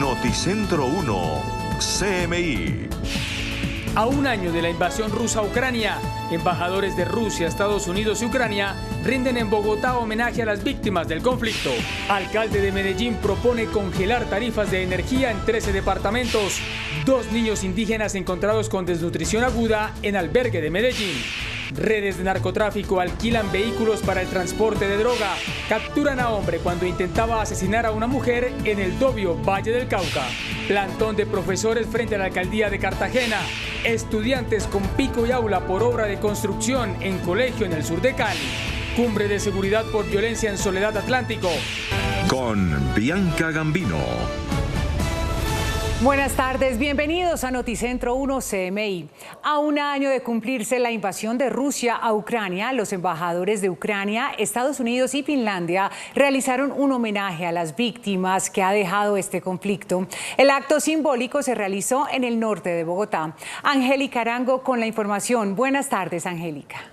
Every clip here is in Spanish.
Noticentro 1, CMI. A un año de la invasión rusa a Ucrania, embajadores de Rusia, Estados Unidos y Ucrania rinden en Bogotá homenaje a las víctimas del conflicto. Alcalde de Medellín propone congelar tarifas de energía en 13 departamentos. 2 niños indígenas encontrados con desnutrición aguda en albergue de Medellín. Redes de narcotráfico alquilan vehículos para el transporte de droga. Capturan a hombre cuando intentaba asesinar a una mujer en el Dobio, Valle del Cauca. Plantón de profesores frente a la alcaldía de Cartagena. Estudiantes con pico y aula por obra de construcción en colegio en el sur de Cali. Cumbre de seguridad por violencia en Soledad Atlántico. Con Bianca Gambino. Buenas tardes, bienvenidos a Noticentro 1 CMI. A un año de cumplirse la invasión de Rusia a Ucrania, los embajadores de Ucrania, Estados Unidos y Finlandia realizaron un homenaje a las víctimas que ha dejado este conflicto. El acto simbólico se realizó en el norte de Bogotá. Angélica Arango con la información. Buenas tardes, Angélica.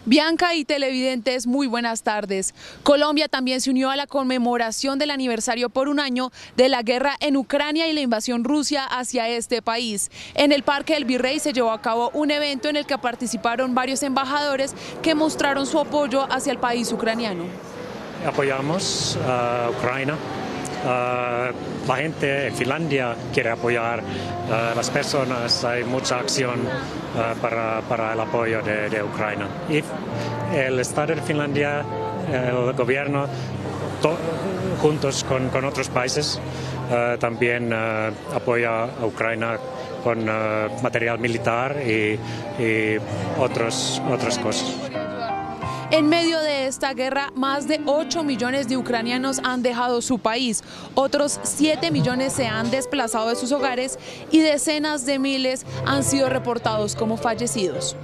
Bianca y televidentes, muy buenas tardes. Colombia también se unió a la conmemoración del aniversario por un año de la guerra en Ucrania y la invasión Rusia hacia este país. En el Parque del Virrey se llevó a cabo un evento en el que participaron varios embajadores que mostraron su apoyo hacia el país ucraniano. Apoyamos a Ucrania. La gente en Finlandia quiere apoyar a las personas, hay mucha acción para el apoyo de Ucrania. Y el Estado de Finlandia, el gobierno, juntos con otros países, también apoya a Ucrania con material militar y otras cosas. En medio de esta guerra, más de 8 millones de ucranianos han dejado su país, otros 7 millones se han desplazado de sus hogares y decenas de miles han sido reportados como fallecidos.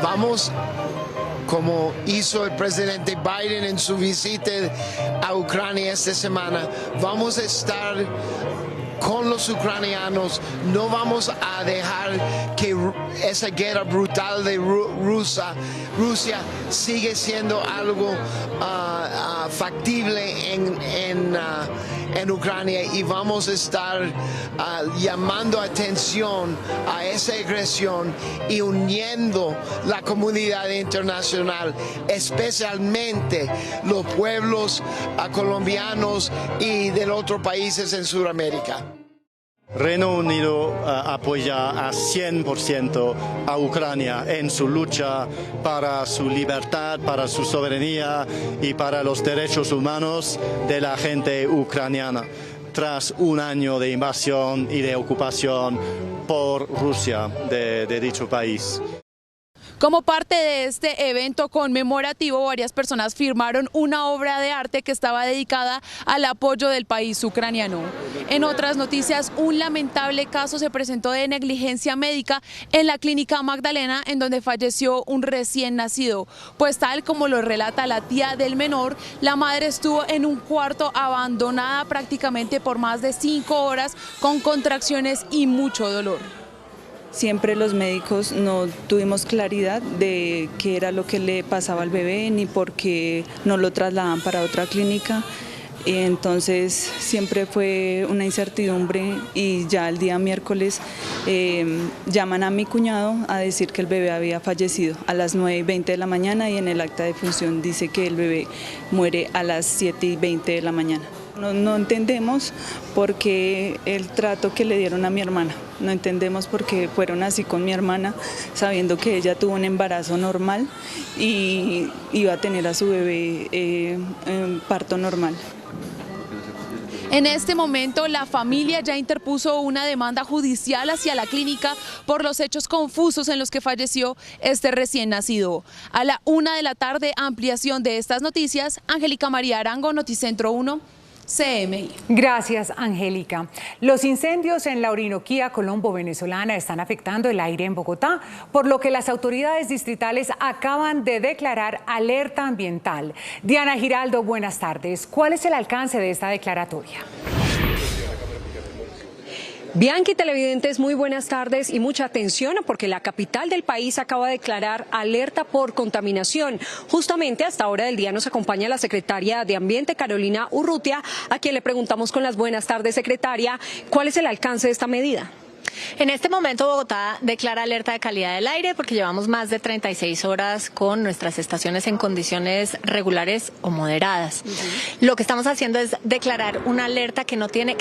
Vamos, como hizo el presidente Biden en su visita a Ucrania esta semana, vamos a estar con los ucranianos, no vamos a dejar que esa guerra brutal de Rusia sigue siendo algo factible en Ucrania, y vamos a estar llamando atención a esa agresión y uniendo la comunidad internacional, especialmente los pueblos colombianos y de otros países en Sudamérica. Reino Unido apoya a 100% a Ucrania en su lucha para su libertad, para su soberanía y para los derechos humanos de la gente ucraniana, tras un año de invasión y de ocupación por Rusia de dicho país. Como parte de este evento conmemorativo, varias personas firmaron una obra de arte que estaba dedicada al apoyo del país ucraniano. En otras noticias, un lamentable caso se presentó de negligencia médica en la clínica Magdalena, en donde falleció un recién nacido. Pues tal como lo relata la tía del menor, la madre estuvo en un cuarto abandonada prácticamente por más de 5 horas con contracciones y mucho dolor. Siempre los médicos no tuvimos claridad de qué era lo que le pasaba al bebé ni por qué no lo trasladaban para otra clínica. Y entonces siempre fue una incertidumbre, y ya el día miércoles llaman a mi cuñado a decir que el bebé había fallecido a las 9:20 de la mañana, y en el acta de función dice que el bebé muere a las 7:20 de la mañana. No entendemos por qué el trato que le dieron a mi hermana, no entendemos por qué fueron así con mi hermana, sabiendo que ella tuvo un embarazo normal y iba a tener a su bebé en parto normal. En este momento, la familia ya interpuso una demanda judicial hacia la clínica por los hechos confusos en los que falleció este recién nacido. A la 1 de la tarde, ampliación de estas noticias. Angélica María Arango, Noticentro 1. CMI. Gracias, Angélica. Los incendios en la Orinoquía colombo-venezolana están afectando el aire en Bogotá, por lo que las autoridades distritales acaban de declarar alerta ambiental. Diana Giraldo, buenas tardes. ¿Cuál es el alcance de esta declaratoria? Bianchi, televidentes, muy buenas tardes y mucha atención porque la capital del país acaba de declarar alerta por contaminación. Justamente a esta hora del día nos acompaña la secretaria de Ambiente, Carolina Urrutia, a quien le preguntamos con las buenas tardes, secretaria, ¿cuál es el alcance de esta medida? En este momento Bogotá declara alerta de calidad del aire porque llevamos más de 36 horas con nuestras estaciones en condiciones regulares o moderadas. Lo que estamos haciendo es declarar una alerta que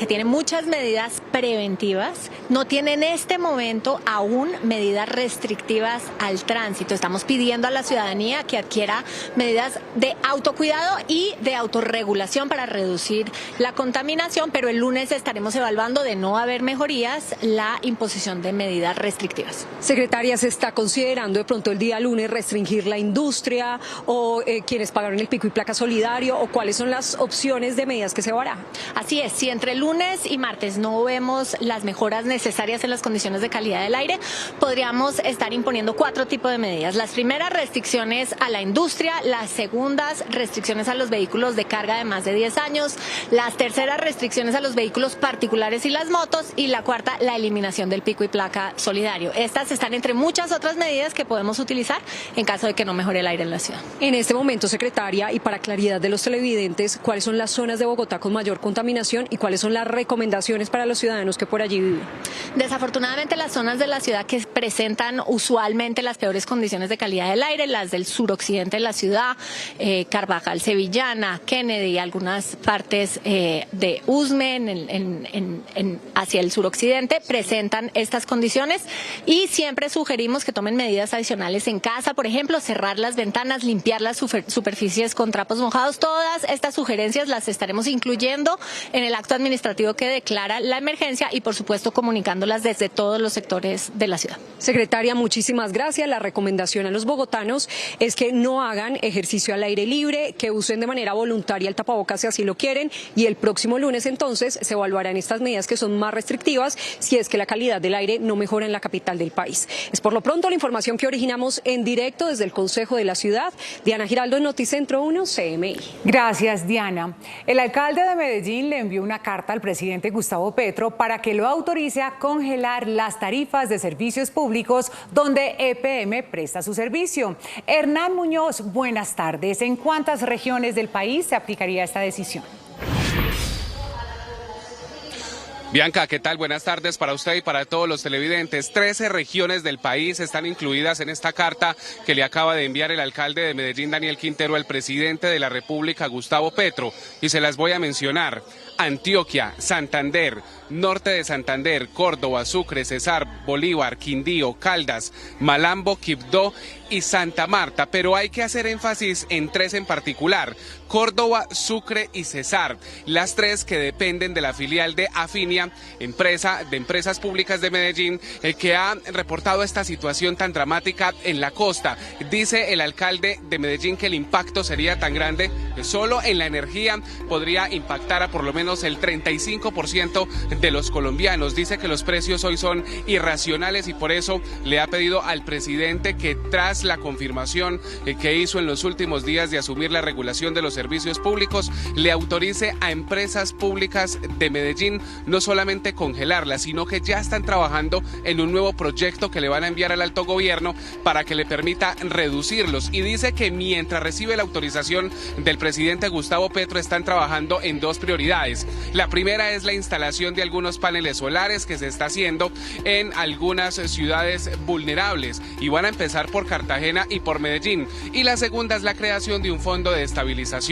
tiene muchas medidas preventivas, no tiene en este momento aún medidas restrictivas al tránsito. Estamos pidiendo a la ciudadanía que adquiera medidas de autocuidado y de autorregulación para reducir la contaminación, pero el lunes estaremos evaluando, de no haber mejorías, la imposición de medidas restrictivas. Secretaria, ¿se está considerando de pronto el día lunes restringir la industria o quienes pagaron el pico y placa solidario, o cuáles son las opciones de medidas que se barajan? Así es, si entre lunes y martes no vemos las mejoras necesarias en las condiciones de calidad del aire, podríamos estar imponiendo 4 tipos de medidas. Las primeras, restricciones a la industria; las segundas, restricciones a los vehículos de carga de más de 10 años; las terceras, restricciones a los vehículos particulares y las motos; y la cuarta, la eliminación del pico y placa solidario. Estas están entre muchas otras medidas que podemos utilizar en caso de que no mejore el aire en la ciudad. En este momento, secretaria, y para claridad de los televidentes, ¿cuáles son las zonas de Bogotá con mayor contaminación y cuáles son las recomendaciones para los ciudadanos que por allí viven? Desafortunadamente, las zonas de la ciudad que presentan usualmente las peores condiciones de calidad del aire, las del suroccidente de la ciudad, Carvajal, Sevillana, Kennedy, algunas partes de Usme hacia el suroccidente, presentan estas condiciones, y siempre sugerimos que tomen medidas adicionales en casa, por ejemplo, cerrar las ventanas, limpiar las superficies con trapos mojados. Todas estas sugerencias las estaremos incluyendo en el acto administrativo que declara la emergencia y, por supuesto, comunicándolas desde todos los sectores de la ciudad. Secretaria, muchísimas gracias. La recomendación a los bogotanos es que no hagan ejercicio al aire libre, que usen de manera voluntaria el tapabocas si así lo quieren, y el próximo lunes entonces se evaluarán estas medidas que son más restrictivas si es que la calidad del aire no mejora en la capital del país. Es por lo pronto la información que originamos en directo desde el Consejo de la Ciudad. Diana Giraldo, en Noticentro 1, CMI. Gracias, Diana. El alcalde de Medellín le envió una carta al presidente Gustavo Petro para que lo autorice a congelar las tarifas de servicios públicos donde EPM presta su servicio. Hernán Muñoz, buenas tardes. ¿En cuántas regiones del país se aplicaría esta decisión? Bianca, ¿qué tal? Buenas tardes para usted y para todos los televidentes. 13 regiones del país están incluidas en esta carta que le acaba de enviar el alcalde de Medellín, Daniel Quintero, al presidente de la República, Gustavo Petro, y se las voy a mencionar: Antioquia, Santander, norte de Santander, Córdoba, Sucre, Cesar, Bolívar, Quindío, Caldas, Malambo, Quibdó y Santa Marta, pero hay que hacer énfasis en 3 en particular: Córdoba, Sucre y Cesar, las 3 que dependen de la filial de Afinia, empresa de empresas públicas de Medellín, que ha reportado esta situación tan dramática en la costa. Dice el alcalde de Medellín que el impacto sería tan grande que solo en la energía podría impactar a por lo menos el 35% de los colombianos. Dice que los precios hoy son irracionales y por eso le ha pedido al presidente que, tras la confirmación que hizo en los últimos días de asumir la regulación de los servicios públicos, le autorice a empresas públicas de Medellín no solamente congelarlas, sino que ya están trabajando en un nuevo proyecto que le van a enviar al alto gobierno para que le permita reducirlos. Y dice que mientras recibe la autorización del presidente Gustavo Petro, están trabajando en 2 prioridades. La primera es la instalación de algunos paneles solares que se está haciendo en algunas ciudades vulnerables, y van a empezar por Cartagena y por Medellín. Y la segunda es la creación de un fondo de estabilización.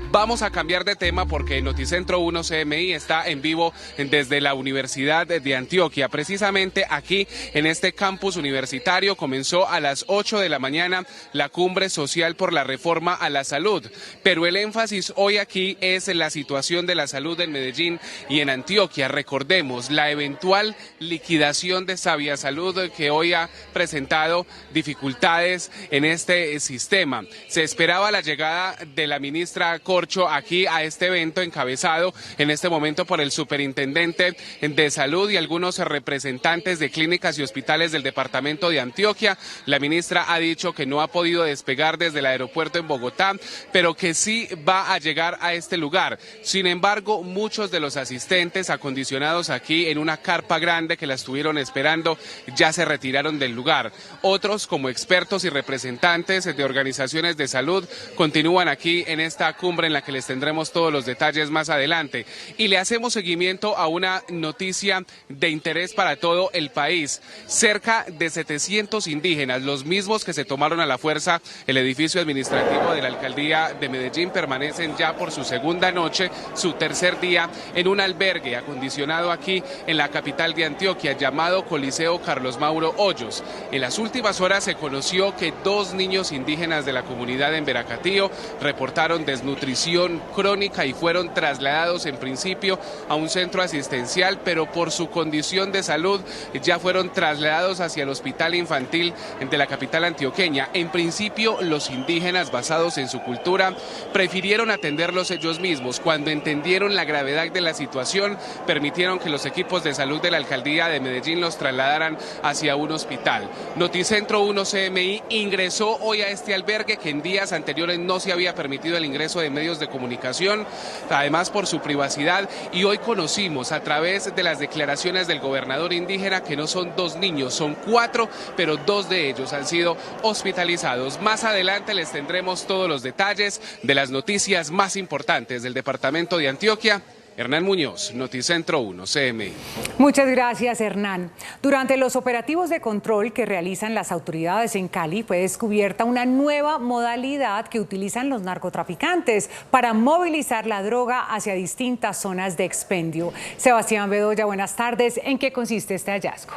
Vamos a cambiar de tema porque Noticentro 1 CMI está en vivo desde la Universidad de Antioquia. Precisamente aquí en este campus universitario comenzó a las 8 de la mañana la cumbre social por la reforma a la salud. Pero el énfasis hoy aquí es en la situación de la salud en Medellín y en Antioquia. Recordemos la eventual liquidación de Sabia Salud, que hoy ha presentado dificultades en este sistema. Se esperaba la llegada de la ministra corcho aquí a este evento encabezado en este momento por el superintendente de salud y algunos representantes de clínicas y hospitales del departamento de Antioquia. La ministra ha dicho que no ha podido despegar desde el aeropuerto en Bogotá, pero que sí va a llegar a este lugar. Sin embargo, muchos de los asistentes acondicionados aquí en una carpa grande que la estuvieron esperando ya se retiraron del lugar. Otros, como expertos y representantes de organizaciones de salud, continúan aquí en esta cumbre en la que les tendremos todos los detalles más adelante. Y le hacemos seguimiento a una noticia de interés para todo el país. Cerca de 700 indígenas, los mismos que se tomaron a la fuerza el edificio administrativo de la alcaldía de Medellín, permanecen ya por su segunda noche, su tercer día, en un albergue acondicionado aquí en la capital de Antioquia, llamado Coliseo Carlos Mauro Hoyos. En las últimas horas se conoció que 2 niños indígenas de la comunidad en Veracatío reportaron desnutrición crónica y fueron trasladados en principio a un centro asistencial, pero por su condición de salud ya fueron trasladados hacia el hospital infantil de la capital antioqueña. En principio, los indígenas, basados en su cultura, prefirieron atenderlos ellos mismos. Cuando entendieron la gravedad de la situación, permitieron que los equipos de salud de la alcaldía de Medellín los trasladaran hacia un hospital. Noticentro 1 CMI ingresó hoy a este albergue, que en días anteriores no se había permitido el ingreso de medios de comunicación, además por su privacidad, y hoy conocimos a través de las declaraciones del gobernador indígena que no son 2 niños, son 4, pero 2 de ellos han sido hospitalizados. Más adelante les tendremos todos los detalles de las noticias más importantes del departamento de Antioquia. Hernán Muñoz, Noticentro 1, CMI. Muchas gracias, Hernán. Durante los operativos de control que realizan las autoridades en Cali, fue descubierta una nueva modalidad que utilizan los narcotraficantes para movilizar la droga hacia distintas zonas de expendio. Sebastián Bedoya, buenas tardes. ¿En qué consiste este hallazgo?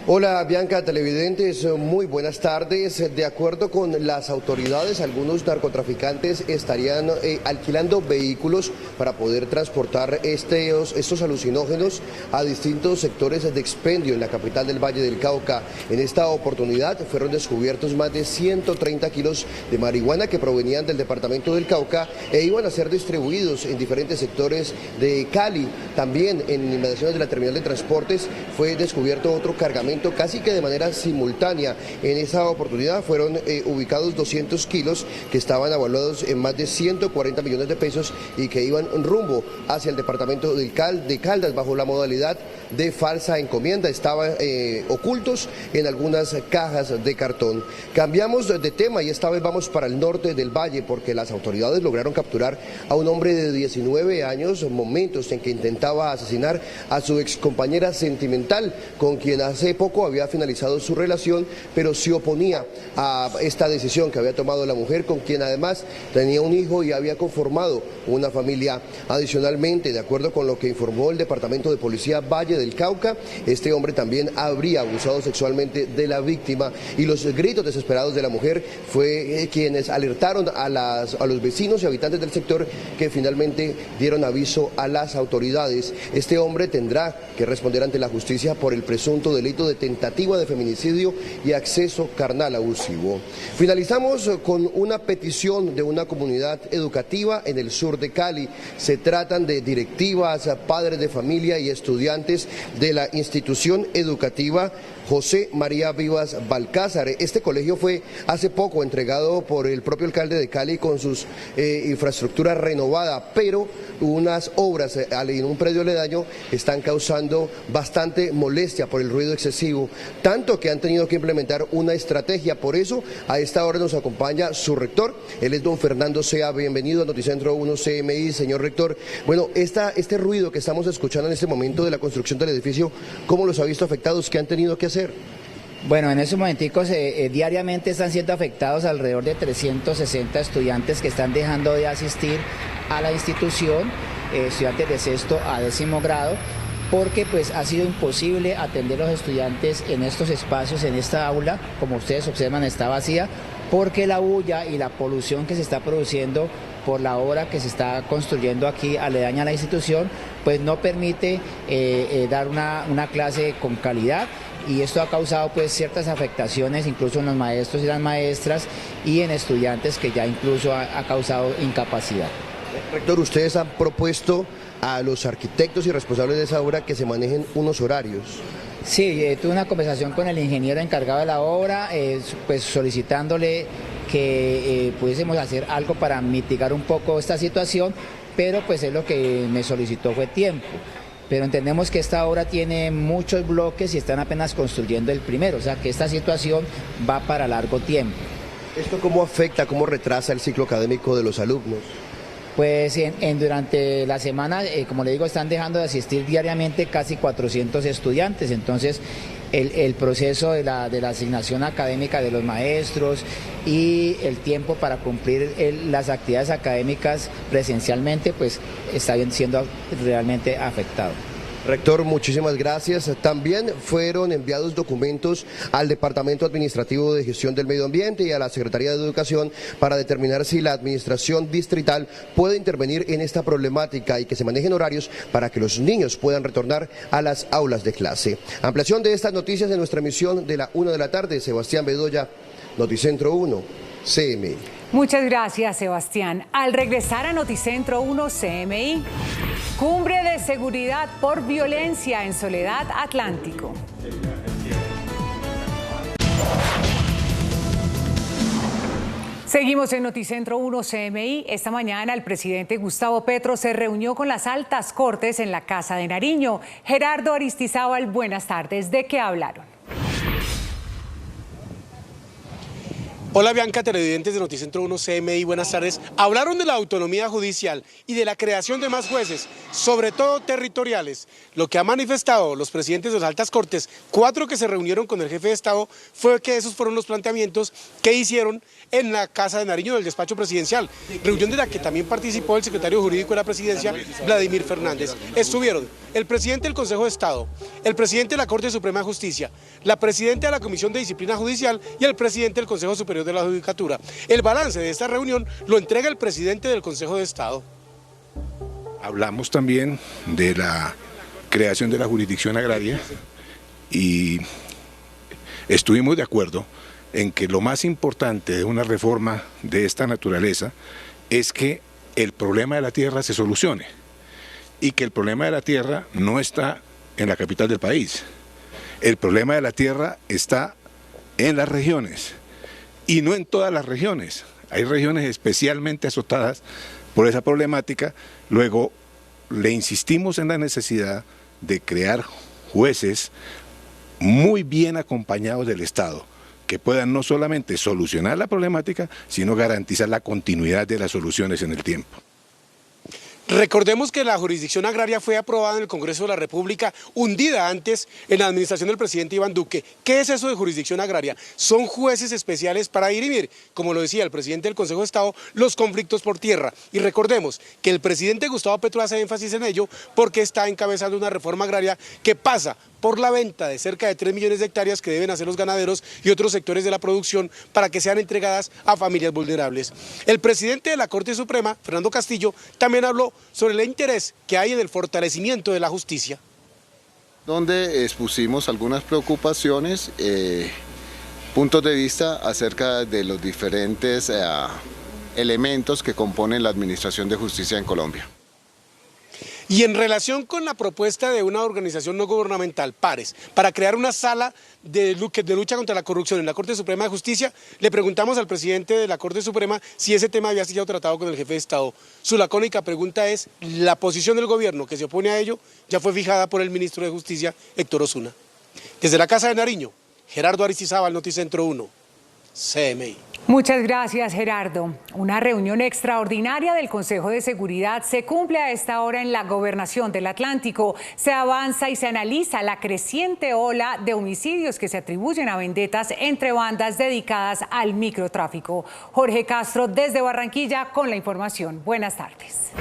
Hola Bianca, televidentes, muy buenas tardes. De acuerdo con las autoridades, algunos narcotraficantes estarían alquilando vehículos para poder transportar estos alucinógenos a distintos sectores de expendio en la capital del Valle del Cauca. En esta oportunidad fueron descubiertos más de 130 kilos de marihuana que provenían del departamento del Cauca e iban a ser distribuidos en diferentes sectores de Cali. También en inmediaciones de la terminal de transportes fue descubierto otro cargamento casi que de manera simultánea. En esa oportunidad fueron ubicados 200 kilos que estaban evaluados en más de 140 millones de pesos y que iban rumbo hacia el departamento de Caldas bajo la modalidad de falsa encomienda. Estaban ocultos en algunas cajas de cartón. Cambiamos de tema y esta vez vamos para el norte del valle, porque las autoridades lograron capturar a un hombre de 19 años, momentos en que intentaba asesinar a su excompañera sentimental, con quien hace poco había finalizado su relación, pero se oponía a esta decisión que había tomado la mujer, con quien además tenía un hijo y había conformado una familia. Adicionalmente, de acuerdo con lo que informó el Departamento de Policía Valle del Cauca, este hombre también habría abusado sexualmente de la víctima, y los gritos desesperados de la mujer fue quienes alertaron a los vecinos y habitantes del sector, que finalmente dieron aviso a las autoridades. Este hombre tendrá que responder ante la justicia por el presunto delito de tentativa de feminicidio y acceso carnal abusivo. Finalizamos con una petición de una comunidad educativa en el sur de Cali. Se tratan de directivas, padres de familia y estudiantes de la institución educativa José María Vivas Balcázar. Este colegio fue hace poco entregado por el propio alcalde de Cali con sus infraestructura renovada, pero unas obras en un predio aledaño están causando bastante molestia por el ruido excesivo, tanto que han tenido que implementar una estrategia. Por eso, a esta hora nos acompaña su rector, él es don Fernando Sea. Bienvenido a Noticentro 1 CMI, señor rector. Bueno, este ruido que estamos escuchando en este momento de la construcción del edificio, ¿cómo los ha visto afectados? ¿Qué han tenido que hacer? Bueno, en esos momenticos diariamente están siendo afectados alrededor de 360 estudiantes que están dejando de asistir a la institución, estudiantes de sexto a 10º grado, porque pues ha sido imposible atender a los estudiantes en estos espacios, en esta aula. Como ustedes observan, está vacía, porque la bulla y la polución que se está produciendo por la obra que se está construyendo aquí aledaña a la institución, pues no permite dar una clase con calidad. y esto ha causado pues ciertas afectaciones incluso en los maestros y las maestras y en estudiantes, que ya incluso ha causado incapacidad. Rector, ustedes han propuesto a los arquitectos y responsables de esa obra que se manejen unos horarios. Sí, tuve una conversación con el ingeniero encargado de la obra, pues solicitándole que pudiésemos hacer algo para mitigar un poco esta situación, pero pues él lo que me solicitó fue tiempo. Pero entendemos que esta obra tiene muchos bloques y están apenas construyendo el primero, o sea que esta situación va para largo tiempo. ¿Esto cómo afecta, cómo retrasa el ciclo académico de los alumnos? Pues durante la semana, como le digo, están dejando de asistir diariamente casi 400 estudiantes, entonces el proceso de la asignación académica de los maestros y el tiempo para cumplir las actividades académicas presencialmente, pues está siendo realmente afectado. Rector, muchísimas gracias. También fueron enviados documentos al Departamento Administrativo de Gestión del Medio Ambiente y a la Secretaría de Educación para determinar si la administración distrital puede intervenir en esta problemática y que se manejen horarios para que los niños puedan retornar a las aulas de clase. Ampliación de estas noticias en nuestra emisión de la 1 de la tarde. Sebastián Bedoya, Noticentro 1, CMI. Muchas gracias, Sebastián. Al regresar a Noticentro 1 CMI, cumbre de seguridad por violencia en Soledad Atlántico. Seguimos en Noticentro 1 CMI. Esta mañana el presidente Gustavo Petro se reunió con las altas cortes en la Casa de Nariño. Gerardo Aristizábal, buenas tardes. ¿De qué hablaron? Hola Bianca, televidentes de Noticentro 1 CMI, buenas tardes. Hablaron de la autonomía judicial y de la creación de más jueces, sobre todo territoriales. Lo que han manifestado los presidentes de las altas cortes, 4 que se reunieron con el jefe de Estado, fue que esos fueron los planteamientos que hicieron en la Casa de Nariño del despacho presidencial. Reunión de la que también participó el secretario jurídico de la presidencia, Vladimir Fernández. Estuvieron el presidente del Consejo de Estado, el presidente de la Corte Suprema de Justicia, la presidenta de la Comisión de Disciplina Judicial y el presidente del Consejo Superior de la Judicatura. El balance de esta reunión lo entrega el presidente del Consejo de Estado. Hablamos también de la creación de la jurisdicción agraria y estuvimos de acuerdo en que lo más importante de una reforma de esta naturaleza es que el problema de la tierra se solucione y que el problema de la tierra no está en la capital del país. El problema de la tierra está en las regiones y no en todas las regiones. Hay regiones especialmente azotadas por esa problemática. Luego le insistimos en la necesidad de crear jueces muy bien acompañados del Estado, que puedan no solamente solucionar la problemática, sino garantizar la continuidad de las soluciones en el tiempo. Recordemos que la jurisdicción agraria fue aprobada en el Congreso de la República un día antes en la administración del presidente Iván Duque. ¿Qué es eso de jurisdicción agraria? Son jueces especiales para dirimir, como lo decía el presidente del Consejo de Estado, los conflictos por tierra. Y recordemos que el presidente Gustavo Petro hace énfasis en ello porque está encabezando una reforma agraria que pasa por la venta de cerca de 3 millones de hectáreas que deben hacer los ganaderos y otros sectores de la producción para que sean entregadas a familias vulnerables. El presidente de la Corte Suprema, Fernando Castillo, también habló sobre el interés que hay en el fortalecimiento de la justicia. Donde expusimos algunas preocupaciones, puntos de vista acerca de los diferentes elementos que componen la administración de justicia en Colombia. Y en relación con la propuesta de una organización no gubernamental, Pares, para crear una sala de lucha contra la corrupción en la Corte Suprema de Justicia, le preguntamos al presidente de la Corte Suprema si ese tema había sido tratado con el jefe de Estado. Su lacónica pregunta es, ¿la posición del gobierno que se opone a ello ya fue fijada por el ministro de Justicia, Héctor Osuna? Desde la Casa de Nariño, Gerardo Aristizábal, Noticentro 1, CMI. Muchas gracias, Gerardo. Una reunión extraordinaria del Consejo de Seguridad se cumple a esta hora en la Gobernación del Atlántico. Se avanza y se analiza la creciente ola de homicidios que se atribuyen a vendetas entre bandas dedicadas al microtráfico. Jorge Castro desde Barranquilla con la información. Buenas tardes.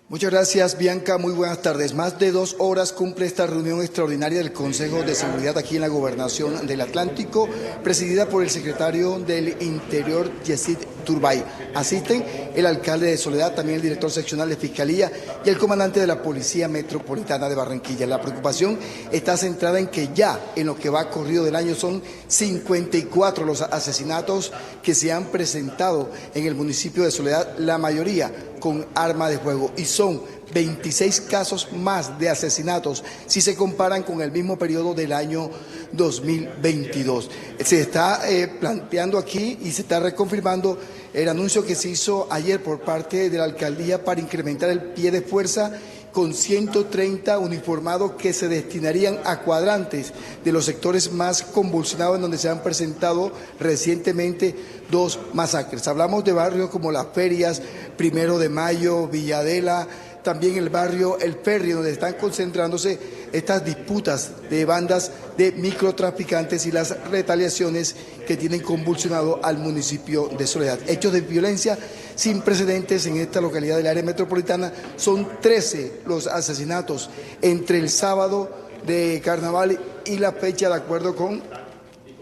Muchas gracias, Bianca. Muy buenas tardes. Más de 2 horas cumple esta reunión extraordinaria del Consejo de Seguridad aquí en la Gobernación del Atlántico, presidida por el secretario del Interior, Yesid Iturbay. Asisten el alcalde de Soledad, también el director seccional de Fiscalía y el comandante de la Policía Metropolitana de Barranquilla. La preocupación está centrada en que ya en lo que va corrido del año son 54 los asesinatos que se han presentado en el municipio de Soledad, la mayoría con arma de fuego, y son 26 casos más de asesinatos si se comparan con el mismo periodo del año 2022. Se está planteando aquí y se está reconfirmando el anuncio que se hizo ayer por parte de la alcaldía para incrementar el pie de fuerza con 130 uniformados que se destinarían a cuadrantes de los sectores más convulsionados en donde se han presentado recientemente 2 masacres. Hablamos de barrios como Las Ferias, 1 de Mayo, Villadela, también el barrio El Ferry, donde están concentrándose estas disputas de bandas de microtraficantes y las retaliaciones que tienen convulsionado al municipio de Soledad. Hechos de violencia sin precedentes en esta localidad del área metropolitana. Son 13 los asesinatos entre el sábado de Carnaval y la fecha, de acuerdo con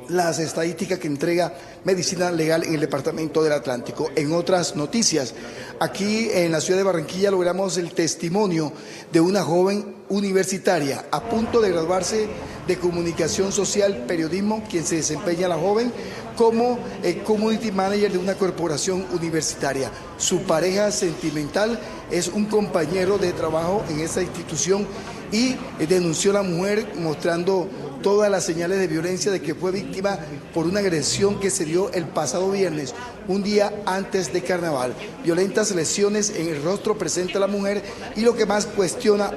las estadísticas que entrega Medicina Legal en el Departamento del Atlántico. En otras noticias, aquí en la ciudad de Barranquilla logramos el testimonio de una joven universitaria a punto de graduarse de Comunicación Social, Periodismo, quien se desempeña la joven como Community Manager de una corporación universitaria. Su pareja sentimental es un compañero de trabajo en esa institución y denunció a la mujer mostrando todas las señales de violencia de que fue víctima por una agresión que se dio el pasado viernes, un día antes de Carnaval. Violentas lesiones en el rostro presenta la mujer, y lo que más cuestiona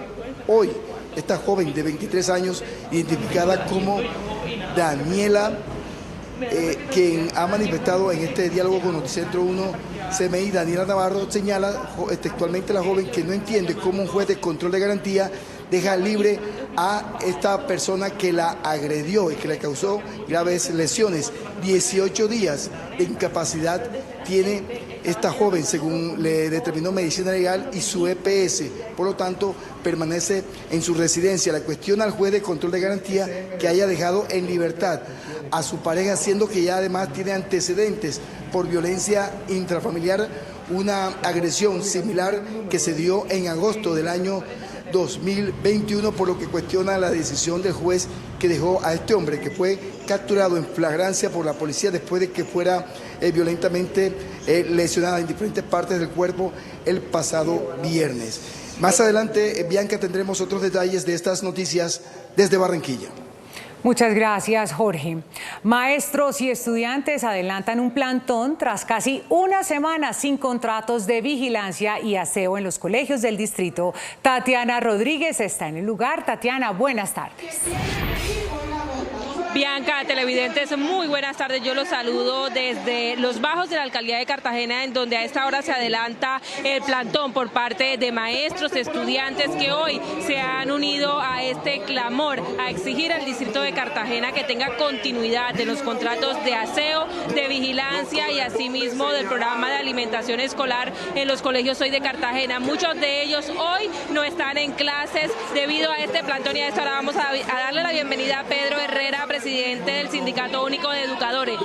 hoy esta joven de 23 años, identificada como Daniela, quien ha manifestado en este diálogo con Noticentro 1 CMI, Daniela Navarro, señala textualmente la joven que no entiende cómo un juez de control de garantía deja libre a esta persona que la agredió y que le causó graves lesiones. 18 días de incapacidad tiene esta joven, según le determinó Medicina Legal y su EPS. Por lo tanto, permanece en su residencia. Le cuestiona al juez de control de garantía que haya dejado en libertad a su pareja, siendo que ya además tiene antecedentes por violencia intrafamiliar, una agresión similar que se dio en agosto del año 2021, por lo que cuestiona la decisión del juez que dejó a este hombre, que fue capturado en flagrancia por la policía después de que fuera violentamente lesionada en diferentes partes del cuerpo el pasado viernes. Más adelante, Bianca, tendremos otros detalles de estas noticias desde Barranquilla. Muchas gracias, Jorge. Maestros y estudiantes adelantan un plantón tras casi una semana sin contratos de vigilancia y aseo en los colegios del distrito. Tatiana Rodríguez está en el lugar. Tatiana, buenas tardes. Bianca, televidentes, muy buenas tardes. Yo los saludo desde los bajos de la alcaldía de Cartagena, en donde a esta hora se adelanta el plantón por parte de maestros, estudiantes que hoy se han unido a este clamor, a exigir al distrito de Cartagena que tenga continuidad de los contratos de aseo, de vigilancia y asimismo del programa de alimentación escolar en los colegios hoy de Cartagena. Muchos de ellos hoy no están en clases debido a este plantón, y a esta hora vamos a darle la bienvenida a Pedro Herrera, presidente del Sindicato Único de Educadores.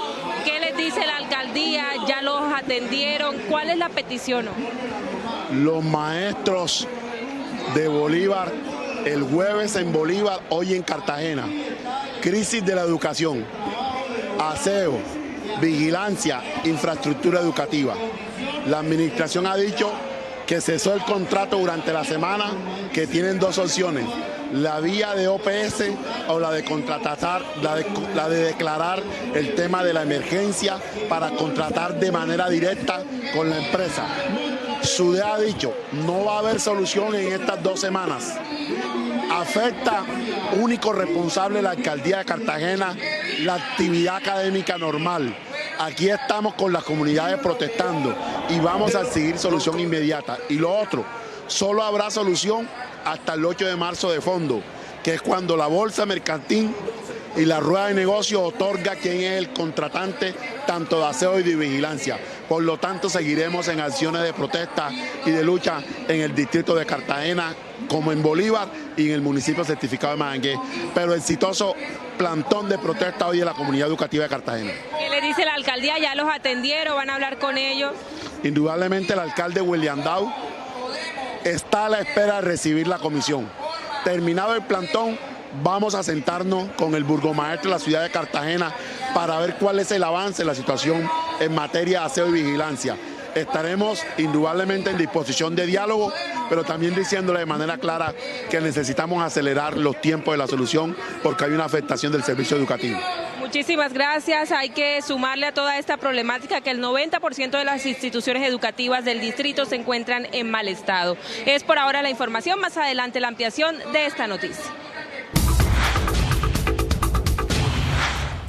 ¿Qué les dice la alcaldía? ¿Ya los atendieron? ¿Cuál es la petición? Los maestros de Bolívar, el jueves en Bolívar, hoy en Cartagena. Crisis de la educación, aseo, vigilancia, infraestructura educativa. La administración ha dicho que cesó el contrato durante la semana, que tienen 2 opciones: la vía de OPS o la de contratar, la de declarar el tema de la emergencia para contratar de manera directa con la empresa. SUDE ha dicho, no va a haber solución en estas 2 semanas. Afecta, único responsable la alcaldía de Cartagena, la actividad académica normal. Aquí estamos con las comunidades protestando y vamos a exigir solución inmediata. Y lo otro, solo habrá solución hasta el 8 de marzo de fondo, que es cuando la bolsa mercantil y la rueda de negocio otorga quién es el contratante tanto de aseo y de vigilancia. Por lo tanto, seguiremos en acciones de protesta y de lucha en el distrito de Cartagena, como en Bolívar y en el municipio certificado de Manangué. Pero exitoso plantón de protesta hoy en la comunidad educativa de Cartagena. ¿Qué le dice la alcaldía? ¿Ya los atendieron? ¿Van a hablar con ellos? Indudablemente el alcalde William Dow está a la espera de recibir la comisión. Terminado el plantón, vamos a sentarnos con el burgomaestre de la ciudad de Cartagena para ver cuál es el avance de la situación en materia de aseo y vigilancia. Estaremos indudablemente en disposición de diálogo, pero también diciéndole de manera clara que necesitamos acelerar los tiempos de la solución porque hay una afectación del servicio educativo. Muchísimas gracias. Hay que sumarle a toda esta problemática que el 90% de las instituciones educativas del distrito se encuentran en mal estado. Es por ahora la información, más adelante la ampliación de esta noticia.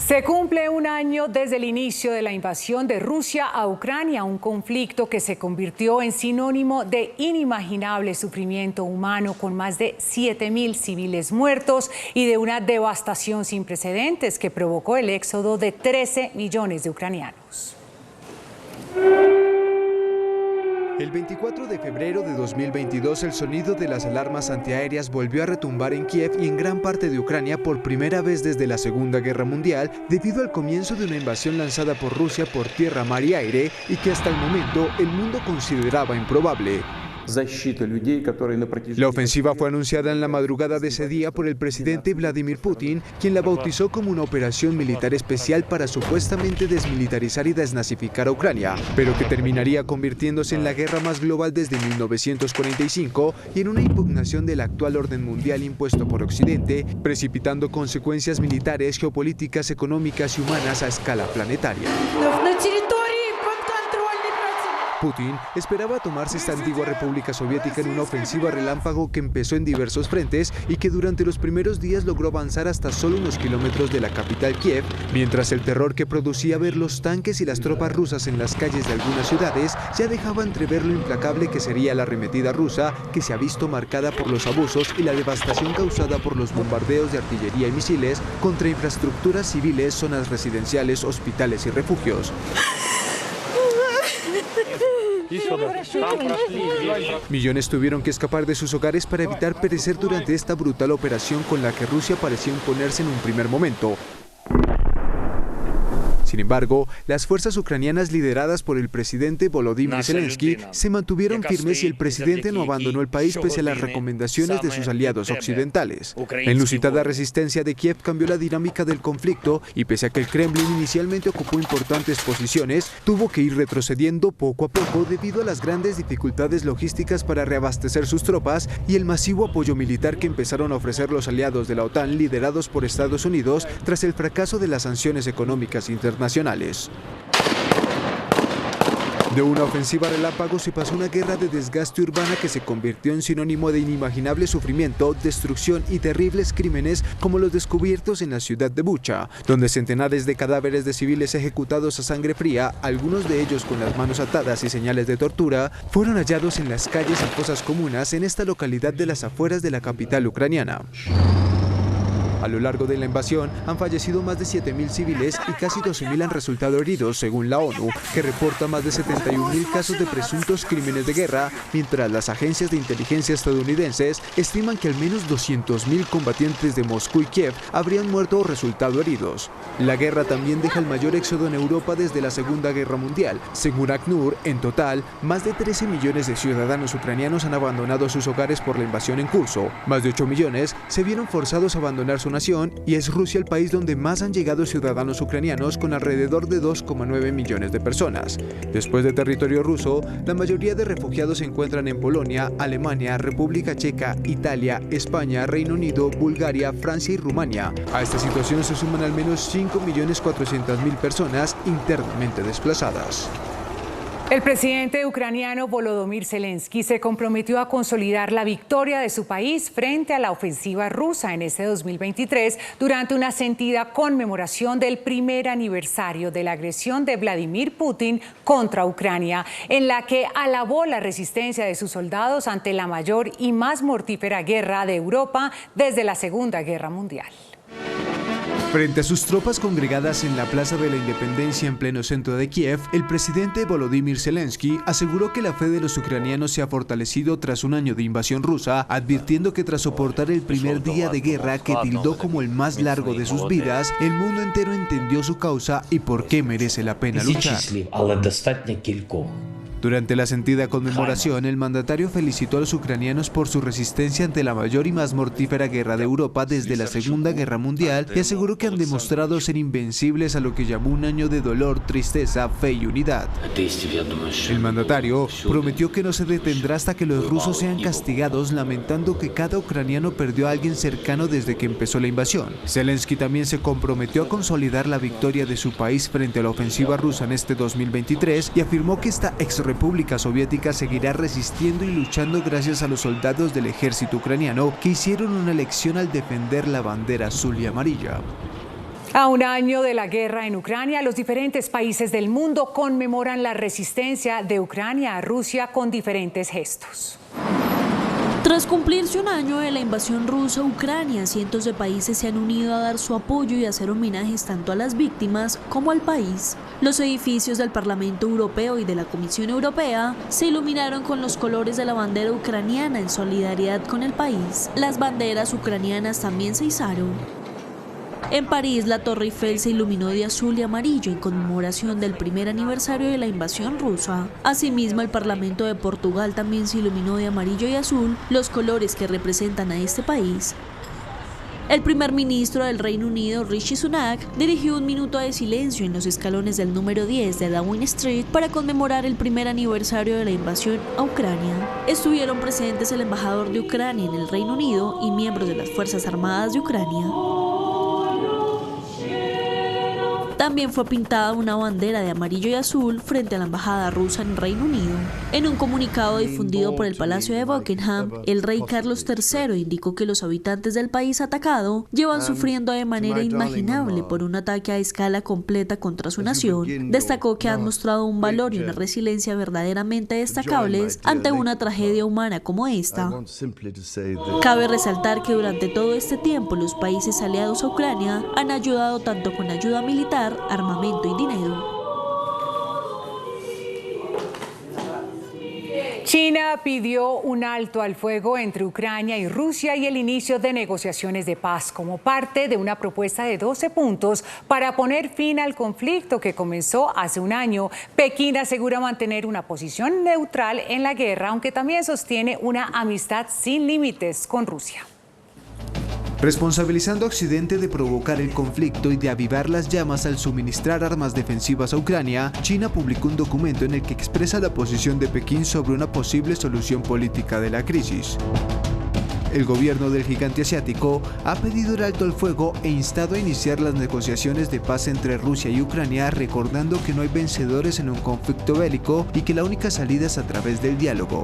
Se cumple un año desde el inicio de la invasión de Rusia a Ucrania, un conflicto que se convirtió en sinónimo de inimaginable sufrimiento humano con más de 7.000 civiles muertos y de una devastación sin precedentes que provocó el éxodo de 13 millones de ucranianos. El 24 de febrero de 2022, el sonido de las alarmas antiaéreas volvió a retumbar en Kiev y en gran parte de Ucrania por primera vez desde la Segunda Guerra Mundial, debido al comienzo de una invasión lanzada por Rusia por tierra, mar y aire, y que hasta el momento el mundo consideraba improbable. La ofensiva fue anunciada en la madrugada de ese día por el presidente Vladimir Putin, quien la bautizó como una operación militar especial para supuestamente desmilitarizar y desnazificar a Ucrania, pero que terminaría convirtiéndose en la guerra más global desde 1945 y en una impugnación del actual orden mundial impuesto por Occidente, precipitando consecuencias militares, geopolíticas, económicas y humanas a escala planetaria. Putin esperaba tomarse esta antigua república soviética en una ofensiva relámpago que empezó en diversos frentes y que durante los primeros días logró avanzar hasta solo unos kilómetros de la capital Kiev, mientras el terror que producía ver los tanques y las tropas rusas en las calles de algunas ciudades ya dejaba entrever lo implacable que sería la arremetida rusa, que se ha visto marcada por los abusos y la devastación causada por los bombardeos de artillería y misiles contra infraestructuras civiles, zonas residenciales, hospitales y refugios. Millones tuvieron que escapar de sus hogares para evitar perecer durante esta brutal operación con la que Rusia pareció imponerse en un primer momento. Sin embargo, las fuerzas ucranianas lideradas por el presidente Volodymyr Zelensky se mantuvieron firmes y el presidente no abandonó el país pese a las recomendaciones de sus aliados occidentales. La inusitada resistencia de Kiev cambió la dinámica del conflicto y pese a que el Kremlin inicialmente ocupó importantes posiciones, tuvo que ir retrocediendo poco a poco debido a las grandes dificultades logísticas para reabastecer sus tropas y el masivo apoyo militar que empezaron a ofrecer los aliados de la OTAN liderados por Estados Unidos tras el fracaso de las sanciones económicas internacionales. De una ofensiva relámpago se pasó una guerra de desgaste urbana que se convirtió en sinónimo de inimaginable sufrimiento, destrucción y terribles crímenes como los descubiertos en la ciudad de Bucha, donde centenares de cadáveres de civiles ejecutados a sangre fría, algunos de ellos con las manos atadas y señales de tortura, fueron hallados en las calles y fosas comunas en esta localidad de las afueras de la capital ucraniana. A lo largo de la invasión han fallecido más de 7.000 civiles y casi 12.000 han resultado heridos, según la ONU, que reporta más de 71.000 casos de presuntos crímenes de guerra, mientras las agencias de inteligencia estadounidenses estiman que al menos 200.000 combatientes de Moscú y Kiev habrían muerto o resultado heridos. La guerra también deja el mayor éxodo en Europa desde la Segunda Guerra Mundial. Según ACNUR, en total, más de 13 millones de ciudadanos ucranianos han abandonado sus hogares por la invasión en curso. Más de 8 millones se vieron forzados a abandonar su nación y es Rusia el país donde más han llegado ciudadanos ucranianos, con alrededor de 2,9 millones de personas. Después de territorio ruso, la mayoría de refugiados se encuentran en Polonia, Alemania, República Checa, Italia, España, Reino Unido, Bulgaria, Francia y Rumania. A esta situación se suman al menos 5.400.000 personas internamente desplazadas. El presidente ucraniano Volodymyr Zelensky se comprometió a consolidar la victoria de su país frente a la ofensiva rusa en este 2023 durante una sentida conmemoración del primer aniversario de la agresión de Vladimir Putin contra Ucrania, en la que alabó la resistencia de sus soldados ante la mayor y más mortífera guerra de Europa desde la Segunda Guerra Mundial. Frente a sus tropas congregadas en la Plaza de la Independencia en pleno centro de Kiev, el presidente Volodymyr Zelensky aseguró que la fe de los ucranianos se ha fortalecido tras un año de invasión rusa, advirtiendo que tras soportar el primer día de guerra que tildó como el más largo de sus vidas, el mundo entero entendió su causa y por qué merece la pena luchar. Durante la sentida conmemoración, el mandatario felicitó a los ucranianos por su resistencia ante la mayor y más mortífera guerra de Europa desde la Segunda Guerra Mundial y aseguró que han demostrado ser invencibles a lo que llamó un año de dolor, tristeza, fe y unidad. El mandatario prometió que no se detendrá hasta que los rusos sean castigados, lamentando que cada ucraniano perdió a alguien cercano desde que empezó la invasión. Zelensky también se comprometió a consolidar la victoria de su país frente a la ofensiva rusa en este 2023 y afirmó que esta República Soviética seguirá resistiendo y luchando gracias a los soldados del ejército ucraniano que hicieron una elección al defender la bandera azul y amarilla. A un año de la guerra en Ucrania, los diferentes países del mundo conmemoran la resistencia de Ucrania a Rusia con diferentes gestos. Tras cumplirse un año de la invasión rusa a Ucrania, cientos de países se han unido a dar su apoyo y hacer homenajes tanto a las víctimas como al país. Los edificios del Parlamento Europeo y de la Comisión Europea se iluminaron con los colores de la bandera ucraniana en solidaridad con el país. Las banderas ucranianas también se izaron. En París, la Torre Eiffel se iluminó de azul y amarillo en conmemoración del primer aniversario de la invasión rusa. Asimismo, el Parlamento de Portugal también se iluminó de amarillo y azul, los colores que representan a este país. El primer ministro del Reino Unido, Rishi Sunak, dirigió un minuto de silencio en los escalones del número 10 de Downing Street para conmemorar el primer aniversario de la invasión a Ucrania. Estuvieron presentes el embajador de Ucrania en el Reino Unido y miembros de las Fuerzas Armadas de Ucrania. También fue pintada una bandera de amarillo y azul frente a la embajada rusa en Reino Unido. En un comunicado difundido por el Palacio de Buckingham, el rey Carlos III indicó que los habitantes del país atacado llevan sufriendo de manera inimaginable por un ataque a escala completa contra su nación. Destacó que han mostrado un valor y una resiliencia verdaderamente destacables ante una tragedia humana como esta. Cabe resaltar que durante todo este tiempo los países aliados a Ucrania han ayudado tanto con ayuda militar, armamento y dinero. China pidió un alto al fuego entre Ucrania y Rusia y el inicio de negociaciones de paz como parte de una propuesta de 12 puntos para poner fin al conflicto que comenzó hace un año. Pekín asegura mantener una posición neutral en la guerra, aunque también sostiene una amistad sin límites con Rusia. Responsabilizando a Occidente de provocar el conflicto y de avivar las llamas al suministrar armas defensivas a Ucrania, China publicó un documento en el que expresa la posición de Pekín sobre una posible solución política de la crisis. El gobierno del gigante asiático ha pedido el alto al fuego e instado a iniciar las negociaciones de paz entre Rusia y Ucrania, recordando que no hay vencedores en un conflicto bélico y que la única salida es a través del diálogo.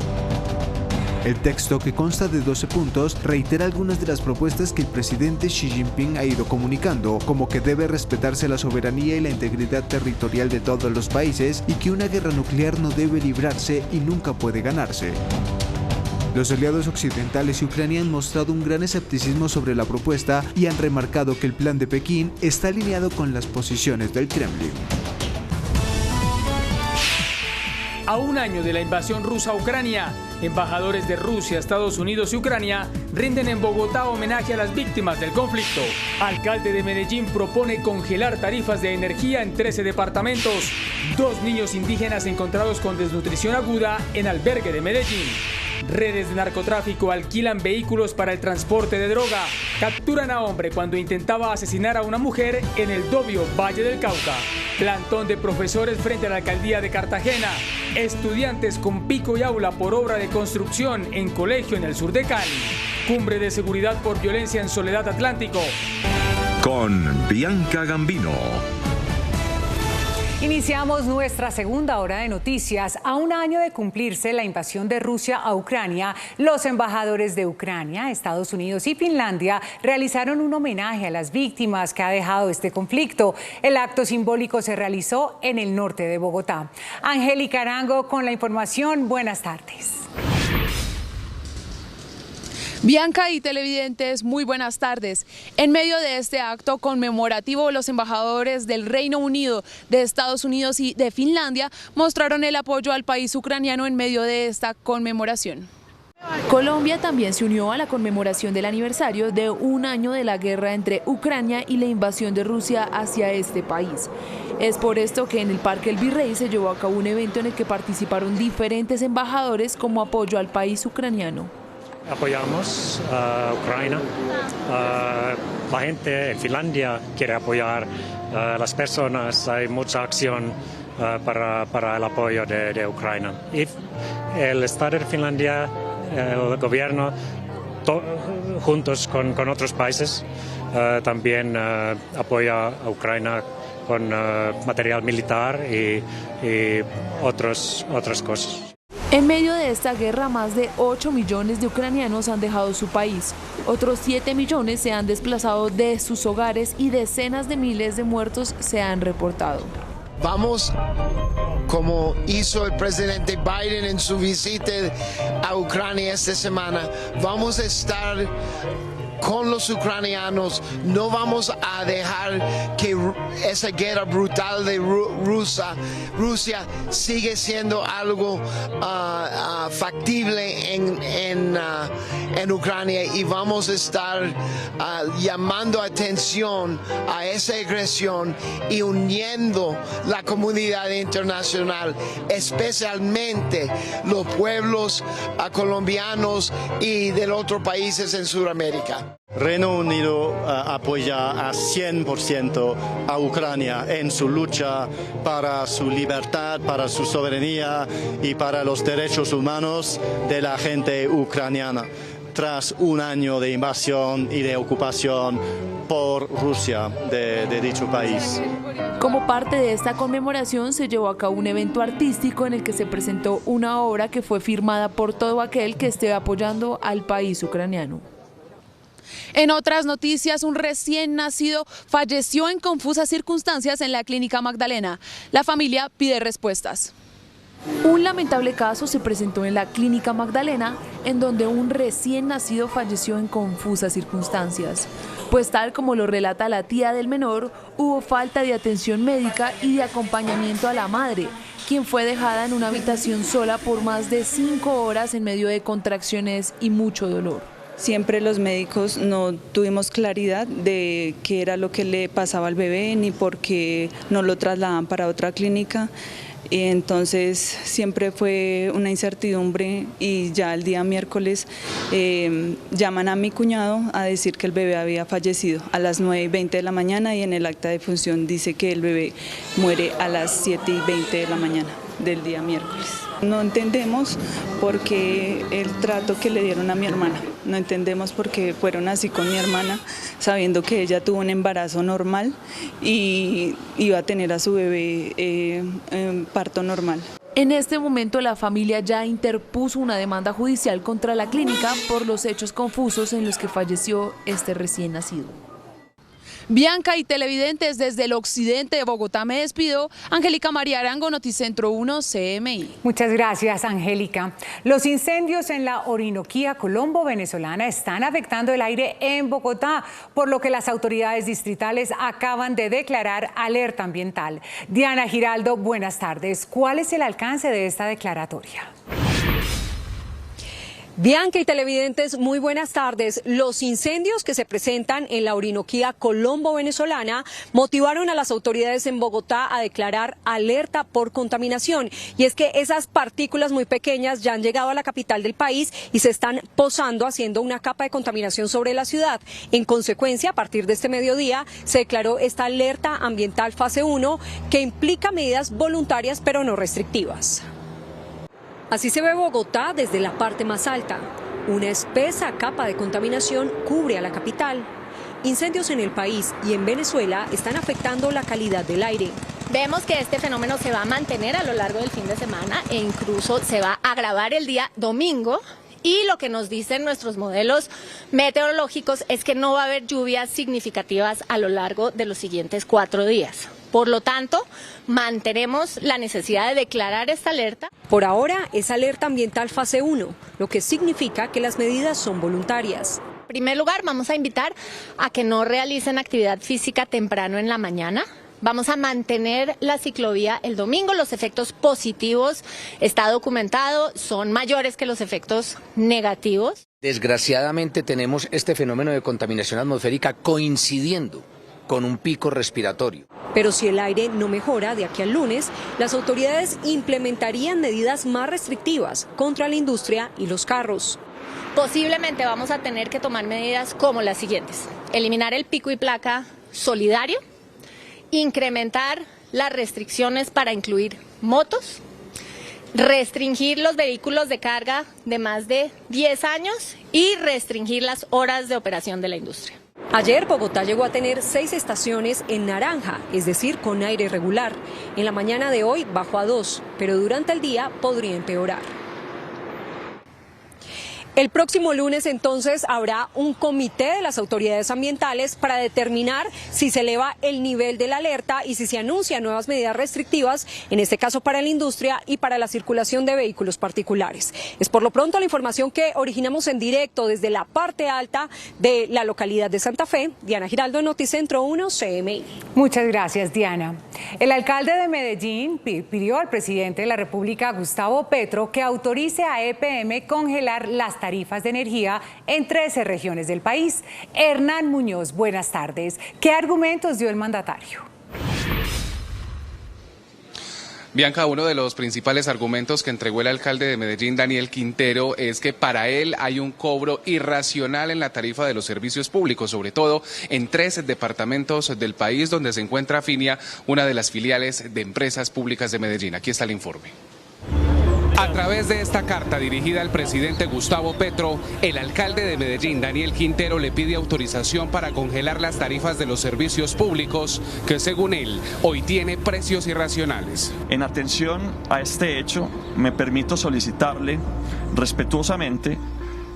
El texto, que consta de 12 puntos, reitera algunas de las propuestas que el presidente Xi Jinping ha ido comunicando, como que debe respetarse la soberanía y la integridad territorial de todos los países y que una guerra nuclear no debe librarse y nunca puede ganarse. Los aliados occidentales y Ucrania han mostrado un gran escepticismo sobre la propuesta y han remarcado que el plan de Pekín está alineado con las posiciones del Kremlin. A un año de la invasión rusa a Ucrania, embajadores de Rusia, Estados Unidos y Ucrania rinden en Bogotá homenaje a las víctimas del conflicto. Alcalde de Medellín propone congelar tarifas de energía en 13 departamentos. 2 niños indígenas encontrados con desnutrición aguda en albergue de Medellín. Redes de narcotráfico alquilan vehículos para el transporte de droga. Capturan a hombre cuando intentaba asesinar a una mujer en el Dobio, Valle del Cauca. Plantón de profesores frente a la alcaldía de Cartagena. Estudiantes con pico y aula por obra de construcción en colegio en el sur de Cali. Cumbre de seguridad por violencia en Soledad Atlántico. Con Bianca Gambino. Iniciamos nuestra segunda hora de noticias. A un año de cumplirse la invasión de Rusia a Ucrania, los embajadores de Ucrania, Estados Unidos y Finlandia realizaron un homenaje a las víctimas que ha dejado este conflicto. El acto simbólico se realizó en el norte de Bogotá. Angélica Arango con la información. Buenas tardes. Bianca y televidentes, muy buenas tardes. En medio de este acto conmemorativo, los embajadores del Reino Unido, de Estados Unidos y de Finlandia mostraron el apoyo al país ucraniano en medio de esta conmemoración. Colombia también se unió a la conmemoración del aniversario de un año de la guerra entre Ucrania y la invasión de Rusia hacia este país. Es por esto que en el Parque El Virrey se llevó a cabo un evento en el que participaron diferentes embajadores como apoyo al país ucraniano. Apoyamos a Ucrania. La gente en Finlandia quiere apoyar a las personas. Hay mucha acción para el apoyo de Ucrania. Y el Estado de Finlandia, el gobierno, juntos con otros países, también apoya a Ucrania con material militar y otras cosas. En medio de esta guerra, más de 8 millones de ucranianos han dejado su país. Otros 7 millones se han desplazado de sus hogares y decenas de miles de muertos se han reportado. Vamos, como hizo el presidente Biden en su visita a Ucrania esta semana, vamos a estar con los ucranianos. No vamos a dejar que esa guerra brutal de Rusia sigue siendo algo factible en Ucrania, y vamos a estar llamando atención a esa agresión y uniendo la comunidad internacional, especialmente los pueblos colombianos y de los otros países en Sudamérica. Reino Unido apoya a 100% a Ucrania en su lucha para su libertad, para su soberanía y para los derechos humanos de la gente ucraniana, tras un año de invasión y de ocupación por Rusia de dicho país. Como parte de esta conmemoración se llevó a cabo un evento artístico en el que se presentó una obra que fue firmada por todo aquel que esté apoyando al país ucraniano. En otras noticias, un recién nacido falleció en confusas circunstancias en la Clínica Magdalena. La familia pide respuestas. Un lamentable caso se presentó en la Clínica Magdalena, en donde un recién nacido falleció en confusas circunstancias. Pues tal como lo relata la tía del menor, hubo falta de atención médica y de acompañamiento a la madre, quien fue dejada en una habitación sola por más de 5 horas en medio de contracciones y mucho dolor. Siempre los médicos no tuvimos claridad de qué era lo que le pasaba al bebé, ni por qué no lo trasladaban para otra clínica. Y entonces siempre fue una incertidumbre, y ya el día miércoles llaman a mi cuñado a decir que el bebé había fallecido a las 9:20 de la mañana, y en el acta de función dice que el bebé muere a las 7:20 de la mañana del día miércoles. No entendemos por qué el trato que le dieron a mi hermana, no entendemos por qué fueron así con mi hermana, sabiendo que ella tuvo un embarazo normal y iba a tener a su bebé en parto normal. En este momento la familia ya interpuso una demanda judicial contra la clínica por los hechos confusos en los que falleció este recién nacido. Bianca y televidentes, desde el occidente de Bogotá me despido. Angélica María Arango, Noticentro 1, CMI. Muchas gracias, Angélica. Los incendios en la Orinoquía Colombo venezolana están afectando el aire en Bogotá, por lo que las autoridades distritales acaban de declarar alerta ambiental. Diana Giraldo, buenas tardes. ¿Cuál es el alcance de esta declaratoria? Bianca y televidentes, muy buenas tardes. Los incendios que se presentan en la Orinoquía Colombo venezolana motivaron a las autoridades en Bogotá a declarar alerta por contaminación. Y es que esas partículas muy pequeñas ya han llegado a la capital del país y se están posando, haciendo una capa de contaminación sobre la ciudad. En consecuencia, a partir de este mediodía se declaró esta alerta ambiental fase 1, que implica medidas voluntarias pero no restrictivas. Así se ve Bogotá desde la parte más alta. Una espesa capa de contaminación cubre a la capital. Incendios en el país y en Venezuela están afectando la calidad del aire. Vemos que este fenómeno se va a mantener a lo largo del fin de semana e incluso se va a agravar el día domingo. Y lo que nos dicen nuestros modelos meteorológicos es que no va a haber lluvias significativas a lo largo de los siguientes 4 días. Por lo tanto, mantenemos la necesidad de declarar esta alerta. Por ahora es alerta ambiental fase 1, lo que significa que las medidas son voluntarias. En primer lugar, vamos a invitar a que no realicen actividad física temprano en la mañana. Vamos a mantener la ciclovía el domingo. Los efectos positivos, está documentado, son mayores que los efectos negativos. Desgraciadamente tenemos este fenómeno de contaminación atmosférica coincidiendo con un pico respiratorio. Pero si el aire no mejora de aquí al lunes, las autoridades implementarían medidas más restrictivas contra la industria y los carros. Posiblemente vamos a tener que tomar medidas como las siguientes: eliminar el pico y placa solidario, incrementar las restricciones para incluir motos, restringir los vehículos de carga de más de 10 años y restringir las horas de operación de la industria. Ayer Bogotá llegó a tener 6 estaciones en naranja, es decir, con aire regular. En la mañana de hoy bajó a 2, pero durante el día podría empeorar. El próximo lunes entonces habrá un comité de las autoridades ambientales para determinar si se eleva el nivel de la alerta y si se anuncian nuevas medidas restrictivas, en este caso para la industria y para la circulación de vehículos particulares. Es por lo pronto la información que originamos en directo desde la parte alta de la localidad de Santa Fe. Diana Giraldo, Noticentro 1, CMI. Muchas gracias, Diana. El alcalde de Medellín pidió al presidente de la República, Gustavo Petro, que autorice a EPM congelar las tarifas de energía en 13 regiones del país. Hernán Muñoz, buenas tardes. ¿Qué argumentos dio el mandatario? Bianca, uno de los principales argumentos que entregó el alcalde de Medellín, Daniel Quintero, es que para él hay un cobro irracional en la tarifa de los servicios públicos, sobre todo en 3 departamentos del país donde se encuentra Finia, una de las filiales de empresas públicas de Medellín. Aquí está el informe. A través de esta carta dirigida al presidente Gustavo Petro, el alcalde de Medellín, Daniel Quintero, le pide autorización para congelar las tarifas de los servicios públicos, que según él, hoy tiene precios irracionales. En atención a este hecho, me permito solicitarle respetuosamente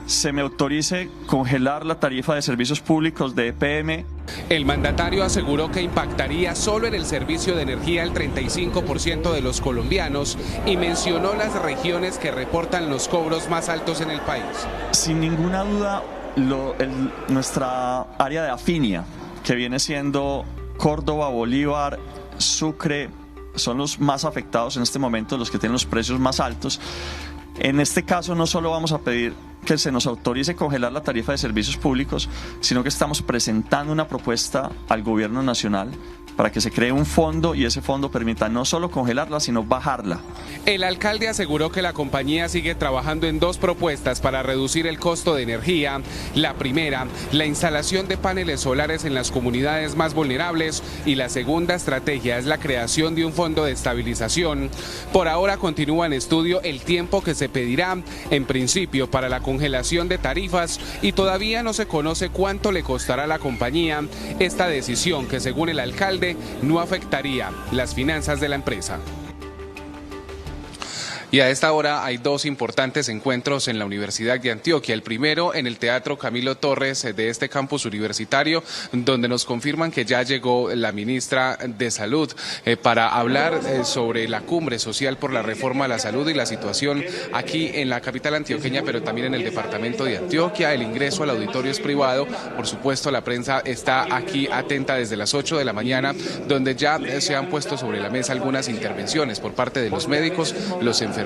se me autorice congelar la tarifa de servicios públicos de EPM. El mandatario aseguró que impactaría solo en el servicio de energía el 35% de los colombianos y mencionó las regiones que reportan los cobros más altos en el país. Sin ninguna duda, nuestra área de afinia, que viene siendo Córdoba, Bolívar, Sucre, son los más afectados en este momento, los que tienen los precios más altos. En este caso no solo vamos a pedir que se nos autorice congelar la tarifa de servicios públicos, sino que estamos presentando una propuesta al gobierno nacional para que se cree un fondo y ese fondo permita no solo congelarla, sino bajarla. El alcalde aseguró que la compañía sigue trabajando en 2 propuestas para reducir el costo de energía. La primera, la instalación de paneles solares en las comunidades más vulnerables, y la segunda estrategia es la creación de un fondo de estabilización. Por ahora continúa en estudio el tiempo que se pedirá, en principio, para la congelación de tarifas, y todavía no se conoce cuánto le costará a la compañía esta decisión, que según el alcalde no afectaría las finanzas de la empresa. Y a esta hora hay 2 importantes encuentros en la Universidad de Antioquia. El primero en el Teatro Camilo Torres de este campus universitario, donde nos confirman que ya llegó la ministra de Salud para hablar sobre la cumbre social por la reforma a la salud y la situación aquí en la capital antioqueña, pero también en el departamento de Antioquia. El ingreso al auditorio es privado. Por supuesto, la prensa está aquí atenta desde las 8 de la mañana, donde ya se han puesto sobre la mesa algunas intervenciones por parte de los médicos, los enfermeros,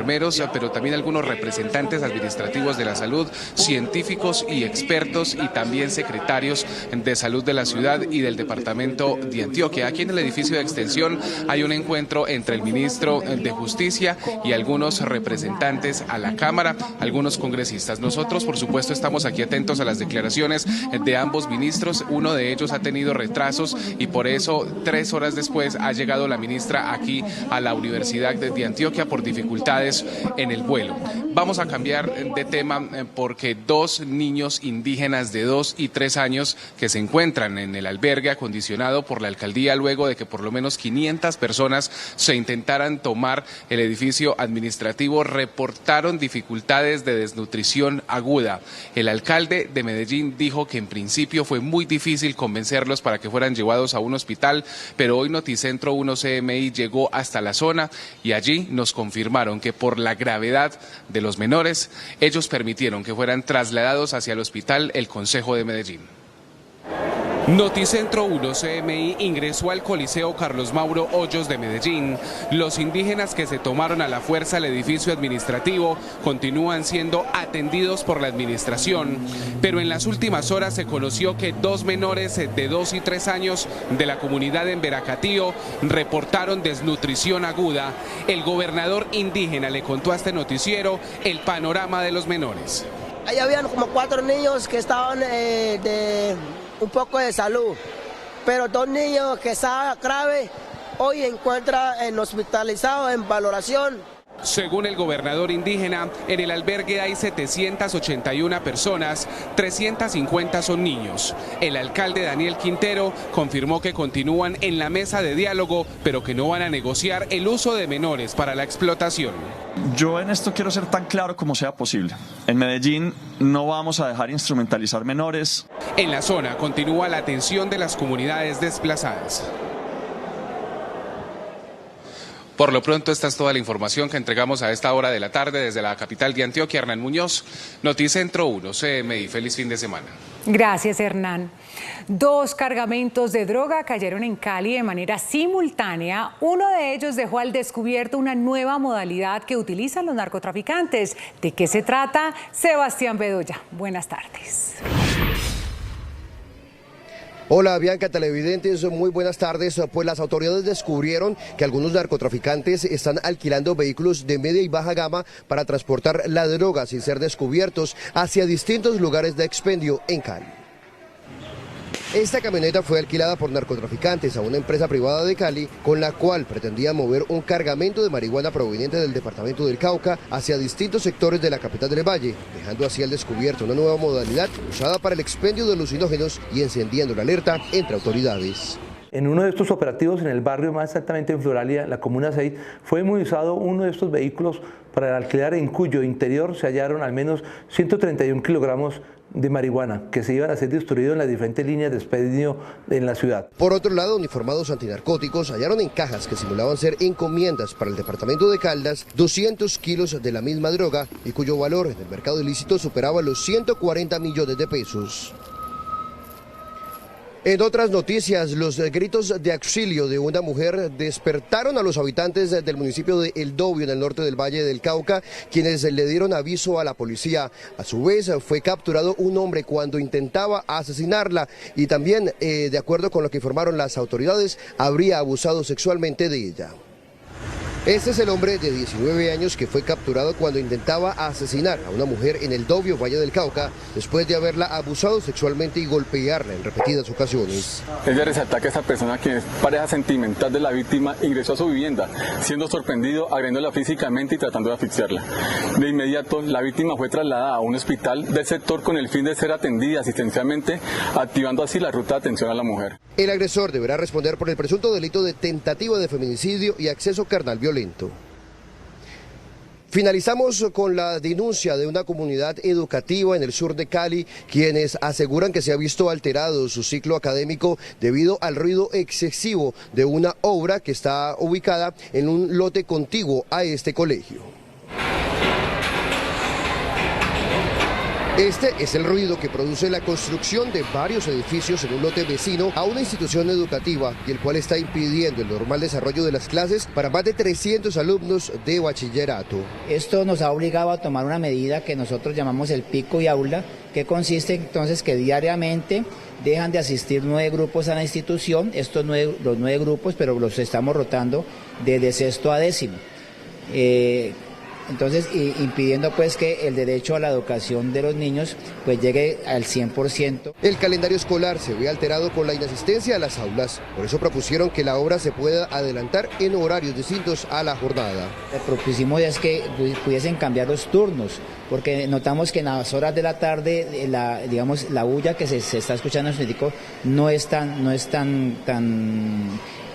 pero también algunos representantes administrativos de la salud, científicos y expertos, y también secretarios de salud de la ciudad y del departamento de Antioquia. Aquí en el edificio de Extensión hay un encuentro entre el ministro de Justicia y algunos representantes a la Cámara, algunos congresistas. Nosotros, por supuesto, estamos aquí atentos a las declaraciones de ambos ministros. Uno de ellos ha tenido retrasos y por eso 3 horas después ha llegado la ministra aquí a la Universidad de Antioquia por dificultades autoridades en el vuelo. Vamos a cambiar de tema porque 2 niños indígenas de 2 y 3 años que se encuentran en el albergue acondicionado por la alcaldía luego de que por lo menos 500 personas se intentaran tomar el edificio administrativo reportaron dificultades de desnutrición aguda. El alcalde de Medellín dijo que en principio fue muy difícil convencerlos para que fueran llevados a un hospital, pero hoy Noticentro 1 CMI llegó hasta la zona y allí nos confirmaron que por la gravedad de los menores, ellos permitieron que fueran trasladados hacia el hospital El Consejo de Medellín. Noticentro 1 CMI ingresó al Coliseo Carlos Mauro Hoyos de Medellín. Los indígenas que se tomaron a la fuerza el edificio administrativo continúan siendo atendidos por la administración, pero en las últimas horas se conoció que 2 menores de 2 y 3 años de la comunidad en Veracatío reportaron desnutrición aguda. El gobernador indígena le contó a este noticiero el panorama de los menores. Ahí habían como 4 niños que estaban de un poco de salud, pero 2 niños que estaban grave hoy encuentran hospitalizados en valoración. Según el gobernador indígena, en el albergue hay 781 personas, 350 son niños. El alcalde Daniel Quintero confirmó que continúan en la mesa de diálogo, pero que no van a negociar el uso de menores para la explotación. Yo en esto quiero ser tan claro como sea posible. En Medellín no vamos a dejar instrumentalizar menores. En la zona continúa la atención de las comunidades desplazadas. Por lo pronto, esta es toda la información que entregamos a esta hora de la tarde desde la capital de Antioquia. Hernán Muñoz, Noticentro 1 CMI. Feliz fin de semana. Gracias, Hernán. 2 cargamentos de droga cayeron en Cali de manera simultánea. Uno de ellos dejó al descubierto una nueva modalidad que utilizan los narcotraficantes. ¿De qué se trata? Sebastián Bedoya. Buenas tardes. Hola Bianca, televidentes, muy buenas tardes. Pues las autoridades descubrieron que algunos narcotraficantes están alquilando vehículos de media y baja gama para transportar la droga sin ser descubiertos hacia distintos lugares de expendio en Cali. Esta camioneta fue alquilada por narcotraficantes a una empresa privada de Cali, con la cual pretendía mover un cargamento de marihuana proveniente del departamento del Cauca hacia distintos sectores de la capital del Valle, dejando así al descubierto una nueva modalidad usada para el expendio de alucinógenos y encendiendo la alerta entre autoridades. En uno de estos operativos en el barrio, más exactamente en Floralia, la comuna 6, fue inmovilizado uno de estos vehículos para el alquiler, en cuyo interior se hallaron al menos 131 kilogramos de marihuana que se iban a ser distribuidos en las diferentes líneas de expendio en la ciudad. Por otro lado, uniformados antinarcóticos hallaron en cajas que simulaban ser encomiendas para el departamento de Caldas 200 kilos de la misma droga y cuyo valor en el mercado ilícito superaba los 140 millones de pesos. En otras noticias, los gritos de auxilio de una mujer despertaron a los habitantes del municipio de El Dobio, en el norte del Valle del Cauca, quienes le dieron aviso a la policía. A su vez, fue capturado un hombre cuando intentaba asesinarla y también, de acuerdo con lo que informaron las autoridades, habría abusado sexualmente de ella. Este es el hombre de 19 años que fue capturado cuando intentaba asesinar a una mujer en El Dobio, Valle del Cauca, después de haberla abusado sexualmente y golpearla en repetidas ocasiones. Es de resaltar que esta persona, que es pareja sentimental de la víctima, ingresó a su vivienda, siendo sorprendido, agrediéndola físicamente y tratando de asfixiarla. De inmediato, la víctima fue trasladada a un hospital del sector con el fin de ser atendida asistencialmente, activando así la ruta de atención a la mujer. El agresor deberá responder por el presunto delito de tentativa de feminicidio y acceso carnal violento. Finalizamos con la denuncia de una comunidad educativa en el sur de Cali, quienes aseguran que se ha visto alterado su ciclo académico debido al ruido excesivo de una obra que está ubicada en un lote contiguo a este colegio. Este es el ruido que produce la construcción de varios edificios en un lote vecino a una institución educativa y el cual está impidiendo el normal desarrollo de las clases para más de 300 alumnos de bachillerato. Esto nos ha obligado a tomar una medida que nosotros llamamos el pico y aula, que consiste entonces que diariamente dejan de asistir 9 grupos a la institución, los 9 grupos, pero los estamos rotando desde sexto a décimo. entonces impidiendo pues que el derecho a la educación de los niños pues llegue al 100%. El calendario escolar se ve alterado con la inasistencia a las aulas, por eso propusieron que la obra se pueda adelantar en horarios distintos a la jornada. Lo que propusimos es que pudiesen cambiar los turnos, porque notamos que en las horas de la tarde la bulla que se está escuchando en Sonético no es tan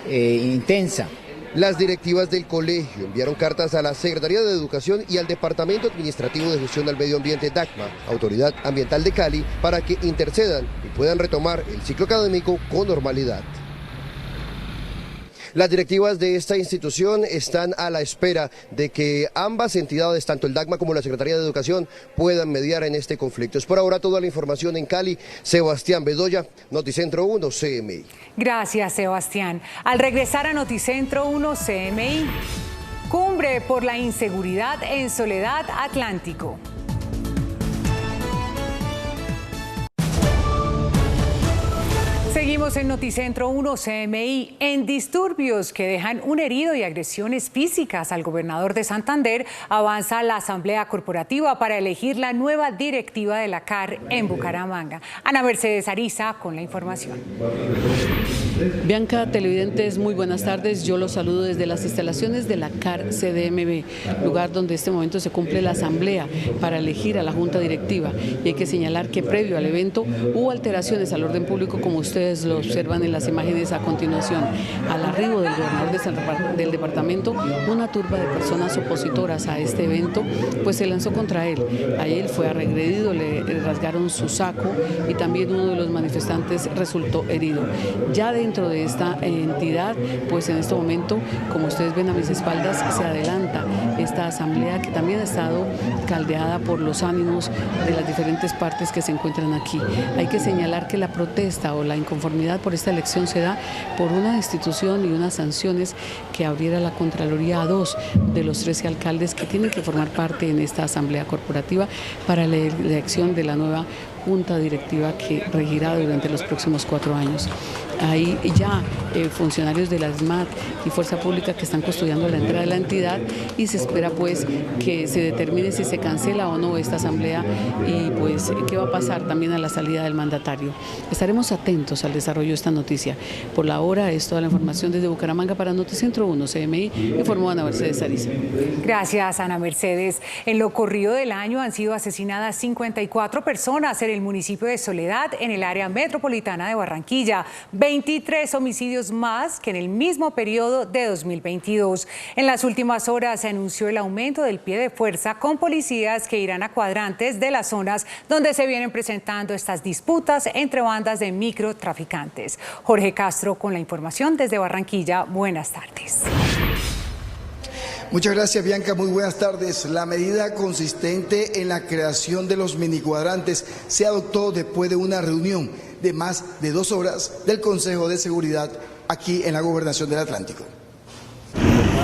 intensa. Las directivas del colegio enviaron cartas a la Secretaría de Educación y al Departamento Administrativo de Gestión del Medio Ambiente DACMA, Autoridad Ambiental de Cali, para que intercedan y puedan retomar el ciclo académico con normalidad. Las directivas de esta institución están a la espera de que ambas entidades, tanto el DACMA como la Secretaría de Educación, puedan mediar en este conflicto. Es por ahora toda la información en Cali. Sebastián Bedoya, Noticentro 1 CMI. Gracias, Sebastián. Al regresar a Noticentro 1 CMI, cumbre por la inseguridad en Soledad Atlántico. Seguimos en Noticentro 1 CMI. En disturbios que dejan un herido y agresiones físicas al gobernador de Santander, avanza la Asamblea Corporativa para elegir la nueva directiva de la CAR en Bucaramanga. Ana Mercedes Ariza con la información. Bianca, televidentes, muy buenas tardes. Yo los saludo desde las instalaciones de la CAR CDMB, lugar donde en este momento se cumple la asamblea para elegir a la junta directiva. Y hay que señalar que previo al evento hubo alteraciones al orden público, como ustedes lo observan en las imágenes a continuación. Al arribo del gobernador del departamento, una turba de personas opositoras a este evento pues se lanzó contra él. A él fue agredido, le rasgaron su saco y también uno de los manifestantes resultó herido. Ya dentro de esta entidad, pues en este momento, como ustedes ven a mis espaldas, se adelanta esta asamblea que también ha estado caldeada por los ánimos de las diferentes partes que se encuentran aquí. Hay que señalar que la protesta o la inconformidad por esta elección se da por una destitución y unas sanciones que abriera la Contraloría a 2 de los 13 alcaldes que tienen que formar parte en esta asamblea corporativa para la elección de la nueva junta directiva que regirá durante los próximos 4 años. Hay ya funcionarios de la SMAT y Fuerza Pública que están custodiando la entrada de la entidad y se espera pues que se determine si se cancela o no esta asamblea y pues qué va a pasar también a la salida del mandatario. Estaremos atentos al desarrollo de esta noticia. Por la hora es toda la información desde Bucaramanga para Noticentro 1 CMI, informó Ana Mercedes Ariza. Gracias, Ana Mercedes. En lo corrido del año han sido asesinadas 54 personas en el municipio de Soledad, en el área metropolitana de Barranquilla. 23 homicidios más que en el mismo periodo de 2022. En las últimas horas se anunció el aumento del pie de fuerza con policías que irán a cuadrantes de las zonas donde se vienen presentando estas disputas entre bandas de microtraficantes. Jorge Castro con la información desde Barranquilla. Buenas tardes. Muchas gracias, Bianca, muy buenas tardes. La medida consistente en la creación de los minicuadrantes se adoptó después de una reunión de más de 2 horas del Consejo de Seguridad aquí en la Gobernación del Atlántico.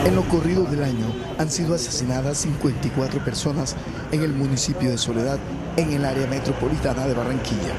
En lo corrido del año han sido asesinadas 54 personas en el municipio de Soledad, en el área metropolitana de Barranquilla.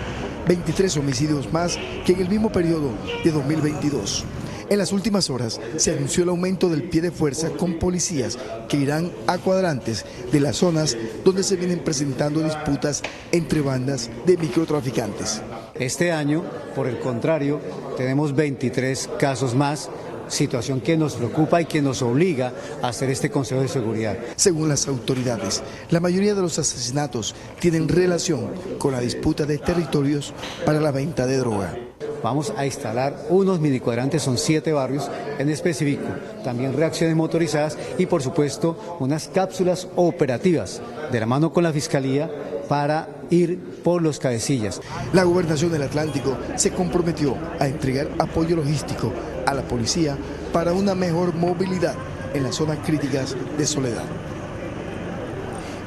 23 homicidios más que en el mismo periodo de 2022. En las últimas horas se anunció el aumento del pie de fuerza con policías que irán a cuadrantes de las zonas donde se vienen presentando disputas entre bandas de microtraficantes. Este año, por el contrario, tenemos 23 casos más, situación que nos preocupa y que nos obliga a hacer este Consejo de Seguridad. Según las autoridades, la mayoría de los asesinatos tienen relación con la disputa de territorios para la venta de droga. Vamos a instalar unos minicuadrantes, son 7 barrios en específico, también reacciones motorizadas y por supuesto unas cápsulas operativas de la mano con la Fiscalía para ir por los cabecillas. La Gobernación del Atlántico se comprometió a entregar apoyo logístico a la policía para una mejor movilidad en las zonas críticas de Soledad.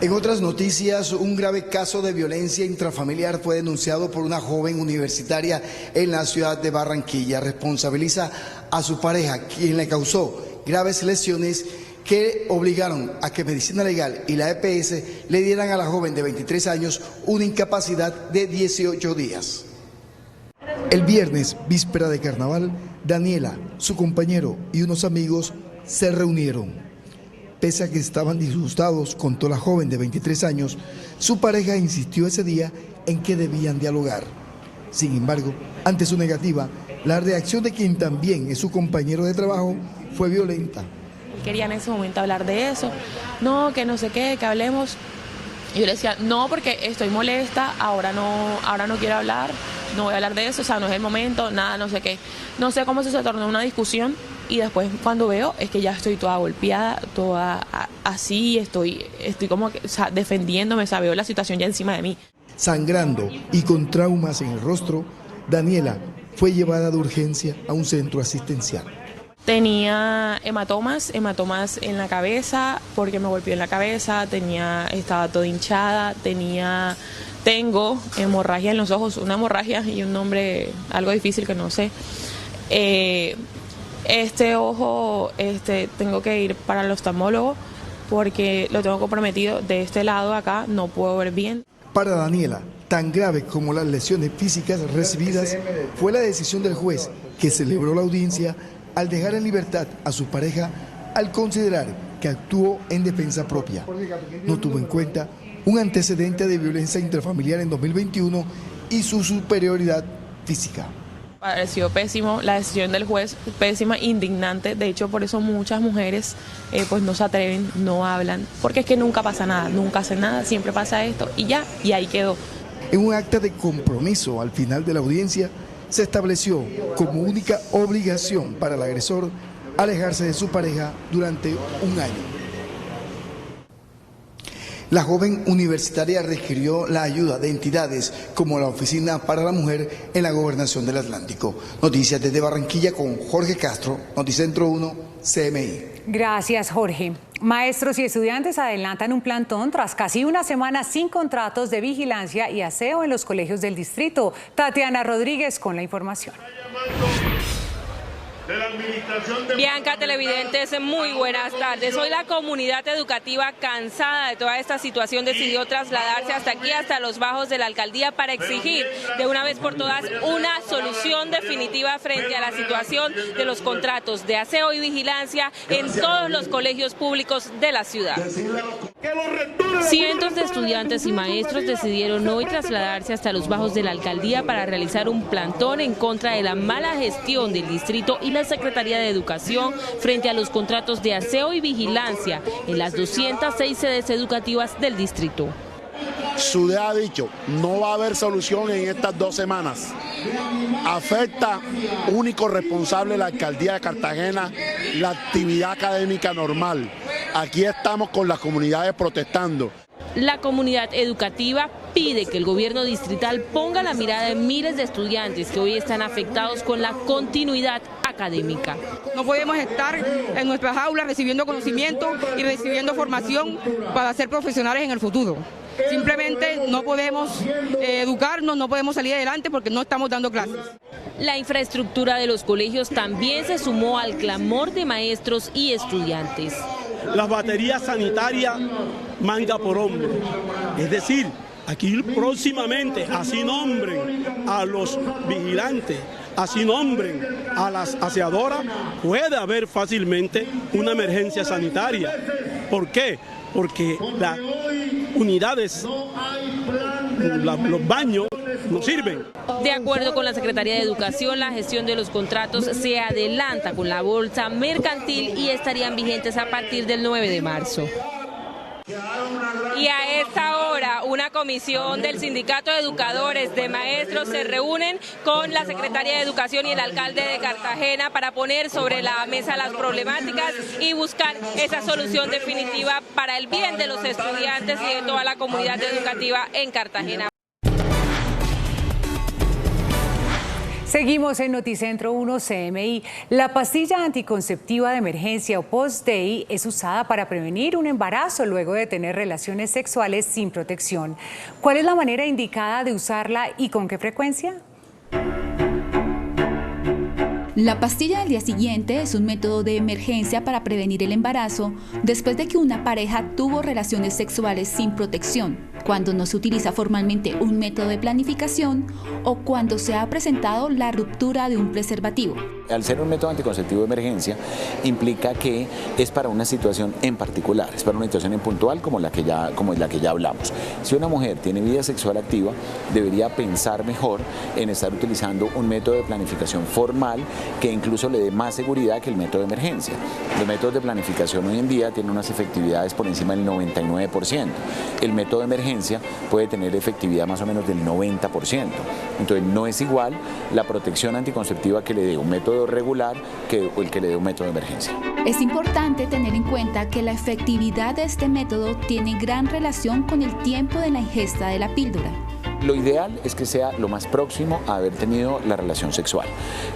En otras noticias, un grave caso de violencia intrafamiliar fue denunciado por una joven universitaria en la ciudad de Barranquilla. Responsabiliza a su pareja, quien le causó graves lesiones que obligaron a que Medicina Legal y la EPS le dieran a la joven de 23 años una incapacidad de 18 días. El viernes, víspera de carnaval, Daniela, su compañero y unos amigos se reunieron. Pese a que estaban disgustados, contó la joven de 23 años, su pareja insistió ese día en que debían dialogar. Sin embargo, ante su negativa, la reacción de quien también es su compañero de trabajo fue violenta. Quería en ese momento hablar de eso, no, que no sé qué, que hablemos. Y yo le decía, no, porque estoy molesta, ahora no quiero hablar, no voy a hablar de eso, o sea, no es el momento, nada, no sé qué. No sé cómo se tornó una discusión y después cuando veo es que ya estoy toda golpeada, toda así, estoy como que, o sea, defendiéndome, o sea, veo la situación ya encima de mí. Sangrando y con traumas en el rostro, Daniela fue llevada de urgencia a un centro asistencial. Tenía hematomas en la cabeza, porque me golpeó en la cabeza, estaba toda hinchada, tengo hemorragia en los ojos, una hemorragia y un nombre algo difícil que no sé. Este ojo, tengo que ir para el oftalmólogo porque lo tengo comprometido de este lado acá, no puedo ver bien. Para Daniela, tan grave como las lesiones físicas recibidas, fue la decisión del juez que celebró la audiencia al dejar en libertad a su pareja al considerar que actuó en defensa propia. No tuvo en cuenta un antecedente de violencia intrafamiliar en 2021 y su superioridad física. Pareció pésimo, la decisión del juez, pésima, indignante. De hecho, por eso muchas mujeres pues no se atreven, no hablan, porque es que nunca pasa nada, nunca hacen nada, siempre pasa esto y ya, y ahí quedó. En un acta de compromiso al final de la audiencia, se estableció como única obligación para el agresor alejarse de su pareja durante un año. La joven universitaria requirió la ayuda de entidades como la Oficina para la Mujer en la Gobernación del Atlántico. Noticias desde Barranquilla con Jorge Castro, Noticentro 1, CMI. Gracias, Jorge. Maestros y estudiantes adelantan un plantón tras casi una semana sin contratos de vigilancia y aseo en los colegios del distrito. Tatiana Rodríguez con la información. Bianca, televidentes, muy buenas tardes. Hoy la comunidad educativa, cansada de toda esta situación, decidió trasladarse hasta aquí, hasta los bajos de la alcaldía, para exigir de una vez por todas una solución definitiva frente a la situación de los contratos de aseo y vigilancia en todos los colegios públicos de la ciudad. Cientos de estudiantes y maestros decidieron hoy trasladarse hasta los bajos de la alcaldía para realizar un plantón en contra de la mala gestión del distrito y la Secretaría de Educación frente a los contratos de aseo y vigilancia en las 206 sedes educativas del distrito. SUDE ha dicho, no va a haber solución en estas 2 semanas. Afecta único responsable la alcaldía de Cartagena, la actividad académica normal. Aquí estamos con las comunidades protestando. La comunidad educativa pide que el gobierno distrital ponga la mirada en miles de estudiantes que hoy están afectados con la continuidad académica. No podemos estar en nuestras aulas recibiendo conocimiento y recibiendo formación para ser profesionales en el futuro. Simplemente no podemos educarnos, no podemos salir adelante porque no estamos dando clases. La infraestructura de los colegios también se sumó al clamor de maestros y estudiantes. Las baterías sanitarias, manga por hombre. Es decir, aquí próximamente, así nombren a los vigilantes, así nombren a las aseadoras, puede haber fácilmente una emergencia sanitaria. ¿Por qué? Porque las unidades, los baños no sirven. De acuerdo con la Secretaría de Educación, la gestión de los contratos se adelanta con la bolsa mercantil y estarían vigentes a partir del 9 de marzo. Y a esta hora, una comisión del Sindicato de Educadores de Maestros se reúnen con la Secretaría de Educación y el alcalde de Cartagena para poner sobre la mesa las problemáticas y buscar esa solución definitiva para el bien de los estudiantes y de toda la comunidad educativa en Cartagena. Seguimos en Noticentro 1 CMI. La pastilla anticonceptiva de emergencia o Post-Day es usada para prevenir un embarazo luego de tener relaciones sexuales sin protección. ¿Cuál es la manera indicada de usarla y con qué frecuencia? La pastilla del día siguiente es un método de emergencia para prevenir el embarazo después de que una pareja tuvo relaciones sexuales sin protección, cuando no se utiliza formalmente un método de planificación o cuando se ha presentado la ruptura de un preservativo. Al ser un método anticonceptivo de emergencia, implica que es para una situación en particular, es para una situación en puntual como la que ya hablamos. Si una mujer tiene vida sexual activa, debería pensar mejor en estar utilizando un método de planificación formal que incluso le dé más seguridad que el método de emergencia. Los métodos de planificación hoy en día tienen unas efectividades por encima del 99%. El método de emergencia puede tener efectividad más o menos del 90%. Entonces no es igual la protección anticonceptiva que le dé un método regular que el que le dé un método de emergencia. Es importante tener en cuenta que la efectividad de este método tiene gran relación con el tiempo de la ingesta de la píldora. Lo ideal es que sea lo más próximo a haber tenido la relación sexual.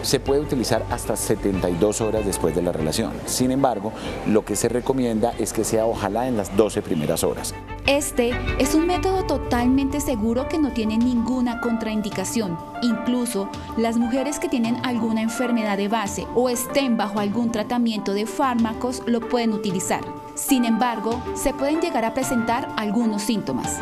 Se puede utilizar hasta 72 horas después de la relación. Sin embargo, lo que se recomienda es que sea ojalá en las 12 primeras horas. Este es un método totalmente seguro que no tiene ninguna contraindicación. Incluso las mujeres que tienen alguna enfermedad de base o estén bajo algún tratamiento de fármacos lo pueden utilizar. Sin embargo, se pueden llegar a presentar algunos síntomas.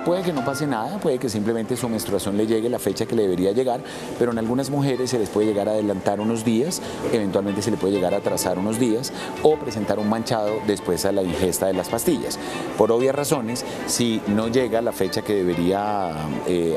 Puede que no pase nada, puede que simplemente su menstruación le llegue la fecha que le debería llegar, pero en algunas mujeres se les puede llegar a adelantar unos días, eventualmente se le puede llegar a atrasar unos días o presentar un manchado después a la ingesta de las pastillas. Por obvias razones, si no llega la fecha que debería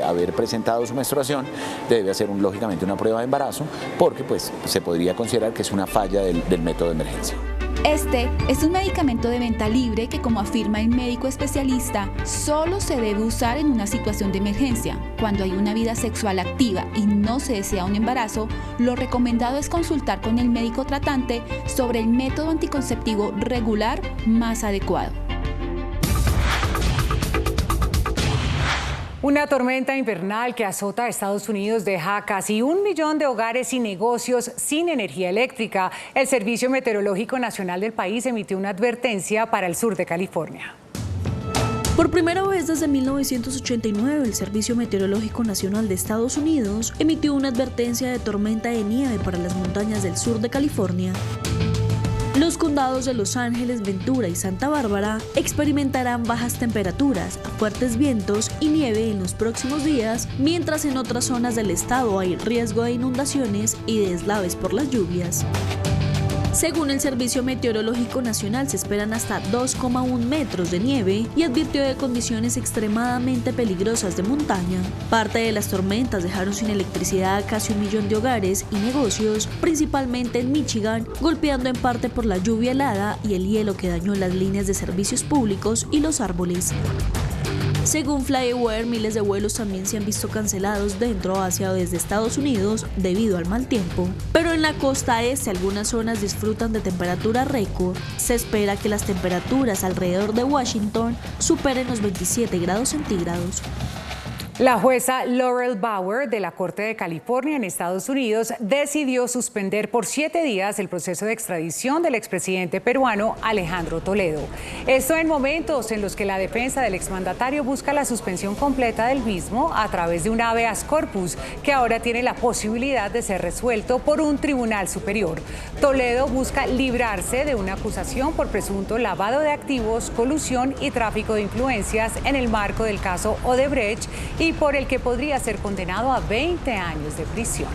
haber presentado su menstruación, debe hacer lógicamente una prueba de embarazo, porque pues, se podría considerar que es una falla del método de emergencia. Este es un medicamento de venta libre que, como afirma el médico especialista, solo se debe usar en una situación de emergencia. Cuando hay una vida sexual activa y no se desea un embarazo, lo recomendado es consultar con el médico tratante sobre el método anticonceptivo regular más adecuado. Una tormenta invernal que azota a Estados Unidos deja casi 1 millón de hogares y negocios sin energía eléctrica. El Servicio Meteorológico Nacional del país emitió una advertencia para el sur de California. Por primera vez desde 1989, el Servicio Meteorológico Nacional de Estados Unidos emitió una advertencia de tormenta de nieve para las montañas del sur de California. Los condados de Los Ángeles, Ventura y Santa Bárbara experimentarán bajas temperaturas, fuertes vientos y nieve en los próximos días, mientras en otras zonas del estado hay riesgo de inundaciones y deslaves por las lluvias. Según el Servicio Meteorológico Nacional, se esperan hasta 2,1 metros de nieve y advirtió de condiciones extremadamente peligrosas de montaña. Parte de las tormentas dejaron sin electricidad a casi 1 millón de hogares y negocios, principalmente en Michigan, golpeando en parte por la lluvia helada y el hielo que dañó las líneas de servicios públicos y los árboles. Según FlyAware, miles de vuelos también se han visto cancelados dentro, hacia o desde Estados Unidos debido al mal tiempo. Pero en la costa este algunas zonas disfrutan de temperatura récord. Se espera que las temperaturas alrededor de Washington superen los 27 grados centígrados. La jueza Laurel Bauer de la Corte de California en Estados Unidos decidió suspender por 7 días el proceso de extradición del expresidente peruano Alejandro Toledo. Esto en momentos en los que la defensa del exmandatario busca la suspensión completa del mismo a través de un habeas corpus que ahora tiene la posibilidad de ser resuelto por un tribunal superior. Toledo busca librarse de una acusación por presunto lavado de activos, colusión y tráfico de influencias en el marco del caso Odebrecht y por el que podría ser condenado a 20 años de prisión.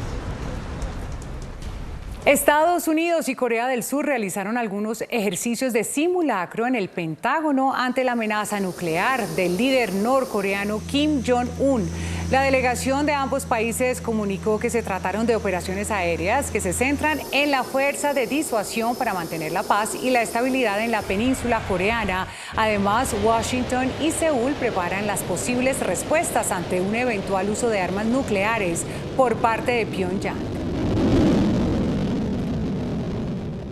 Estados Unidos y Corea del Sur realizaron algunos ejercicios de simulacro en el Pentágono ante la amenaza nuclear del líder norcoreano Kim Jong-un. La delegación de ambos países comunicó que se trataron de operaciones aéreas que se centran en la fuerza de disuasión para mantener la paz y la estabilidad en la península coreana. Además, Washington y Seúl preparan las posibles respuestas ante un eventual uso de armas nucleares por parte de Pyongyang.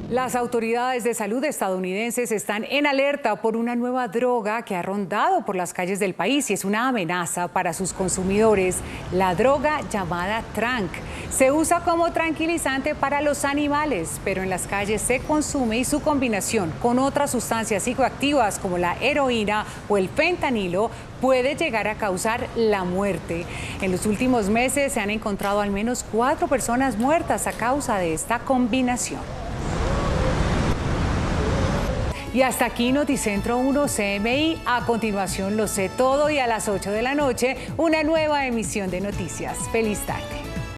Las autoridades de salud estadounidenses están en alerta por una nueva droga que ha rondado por las calles del país y es una amenaza para sus consumidores, la droga llamada Tranq. Se usa como tranquilizante para los animales, pero en las calles se consume y su combinación con otras sustancias psicoactivas como la heroína o el fentanilo puede llegar a causar la muerte. En los últimos meses se han encontrado al menos 4 personas muertas a causa de esta combinación. Y hasta aquí Noticentro 1 CMI. A continuación Lo Sé Todo y a las 8 de la noche una nueva emisión de noticias. Feliz tarde.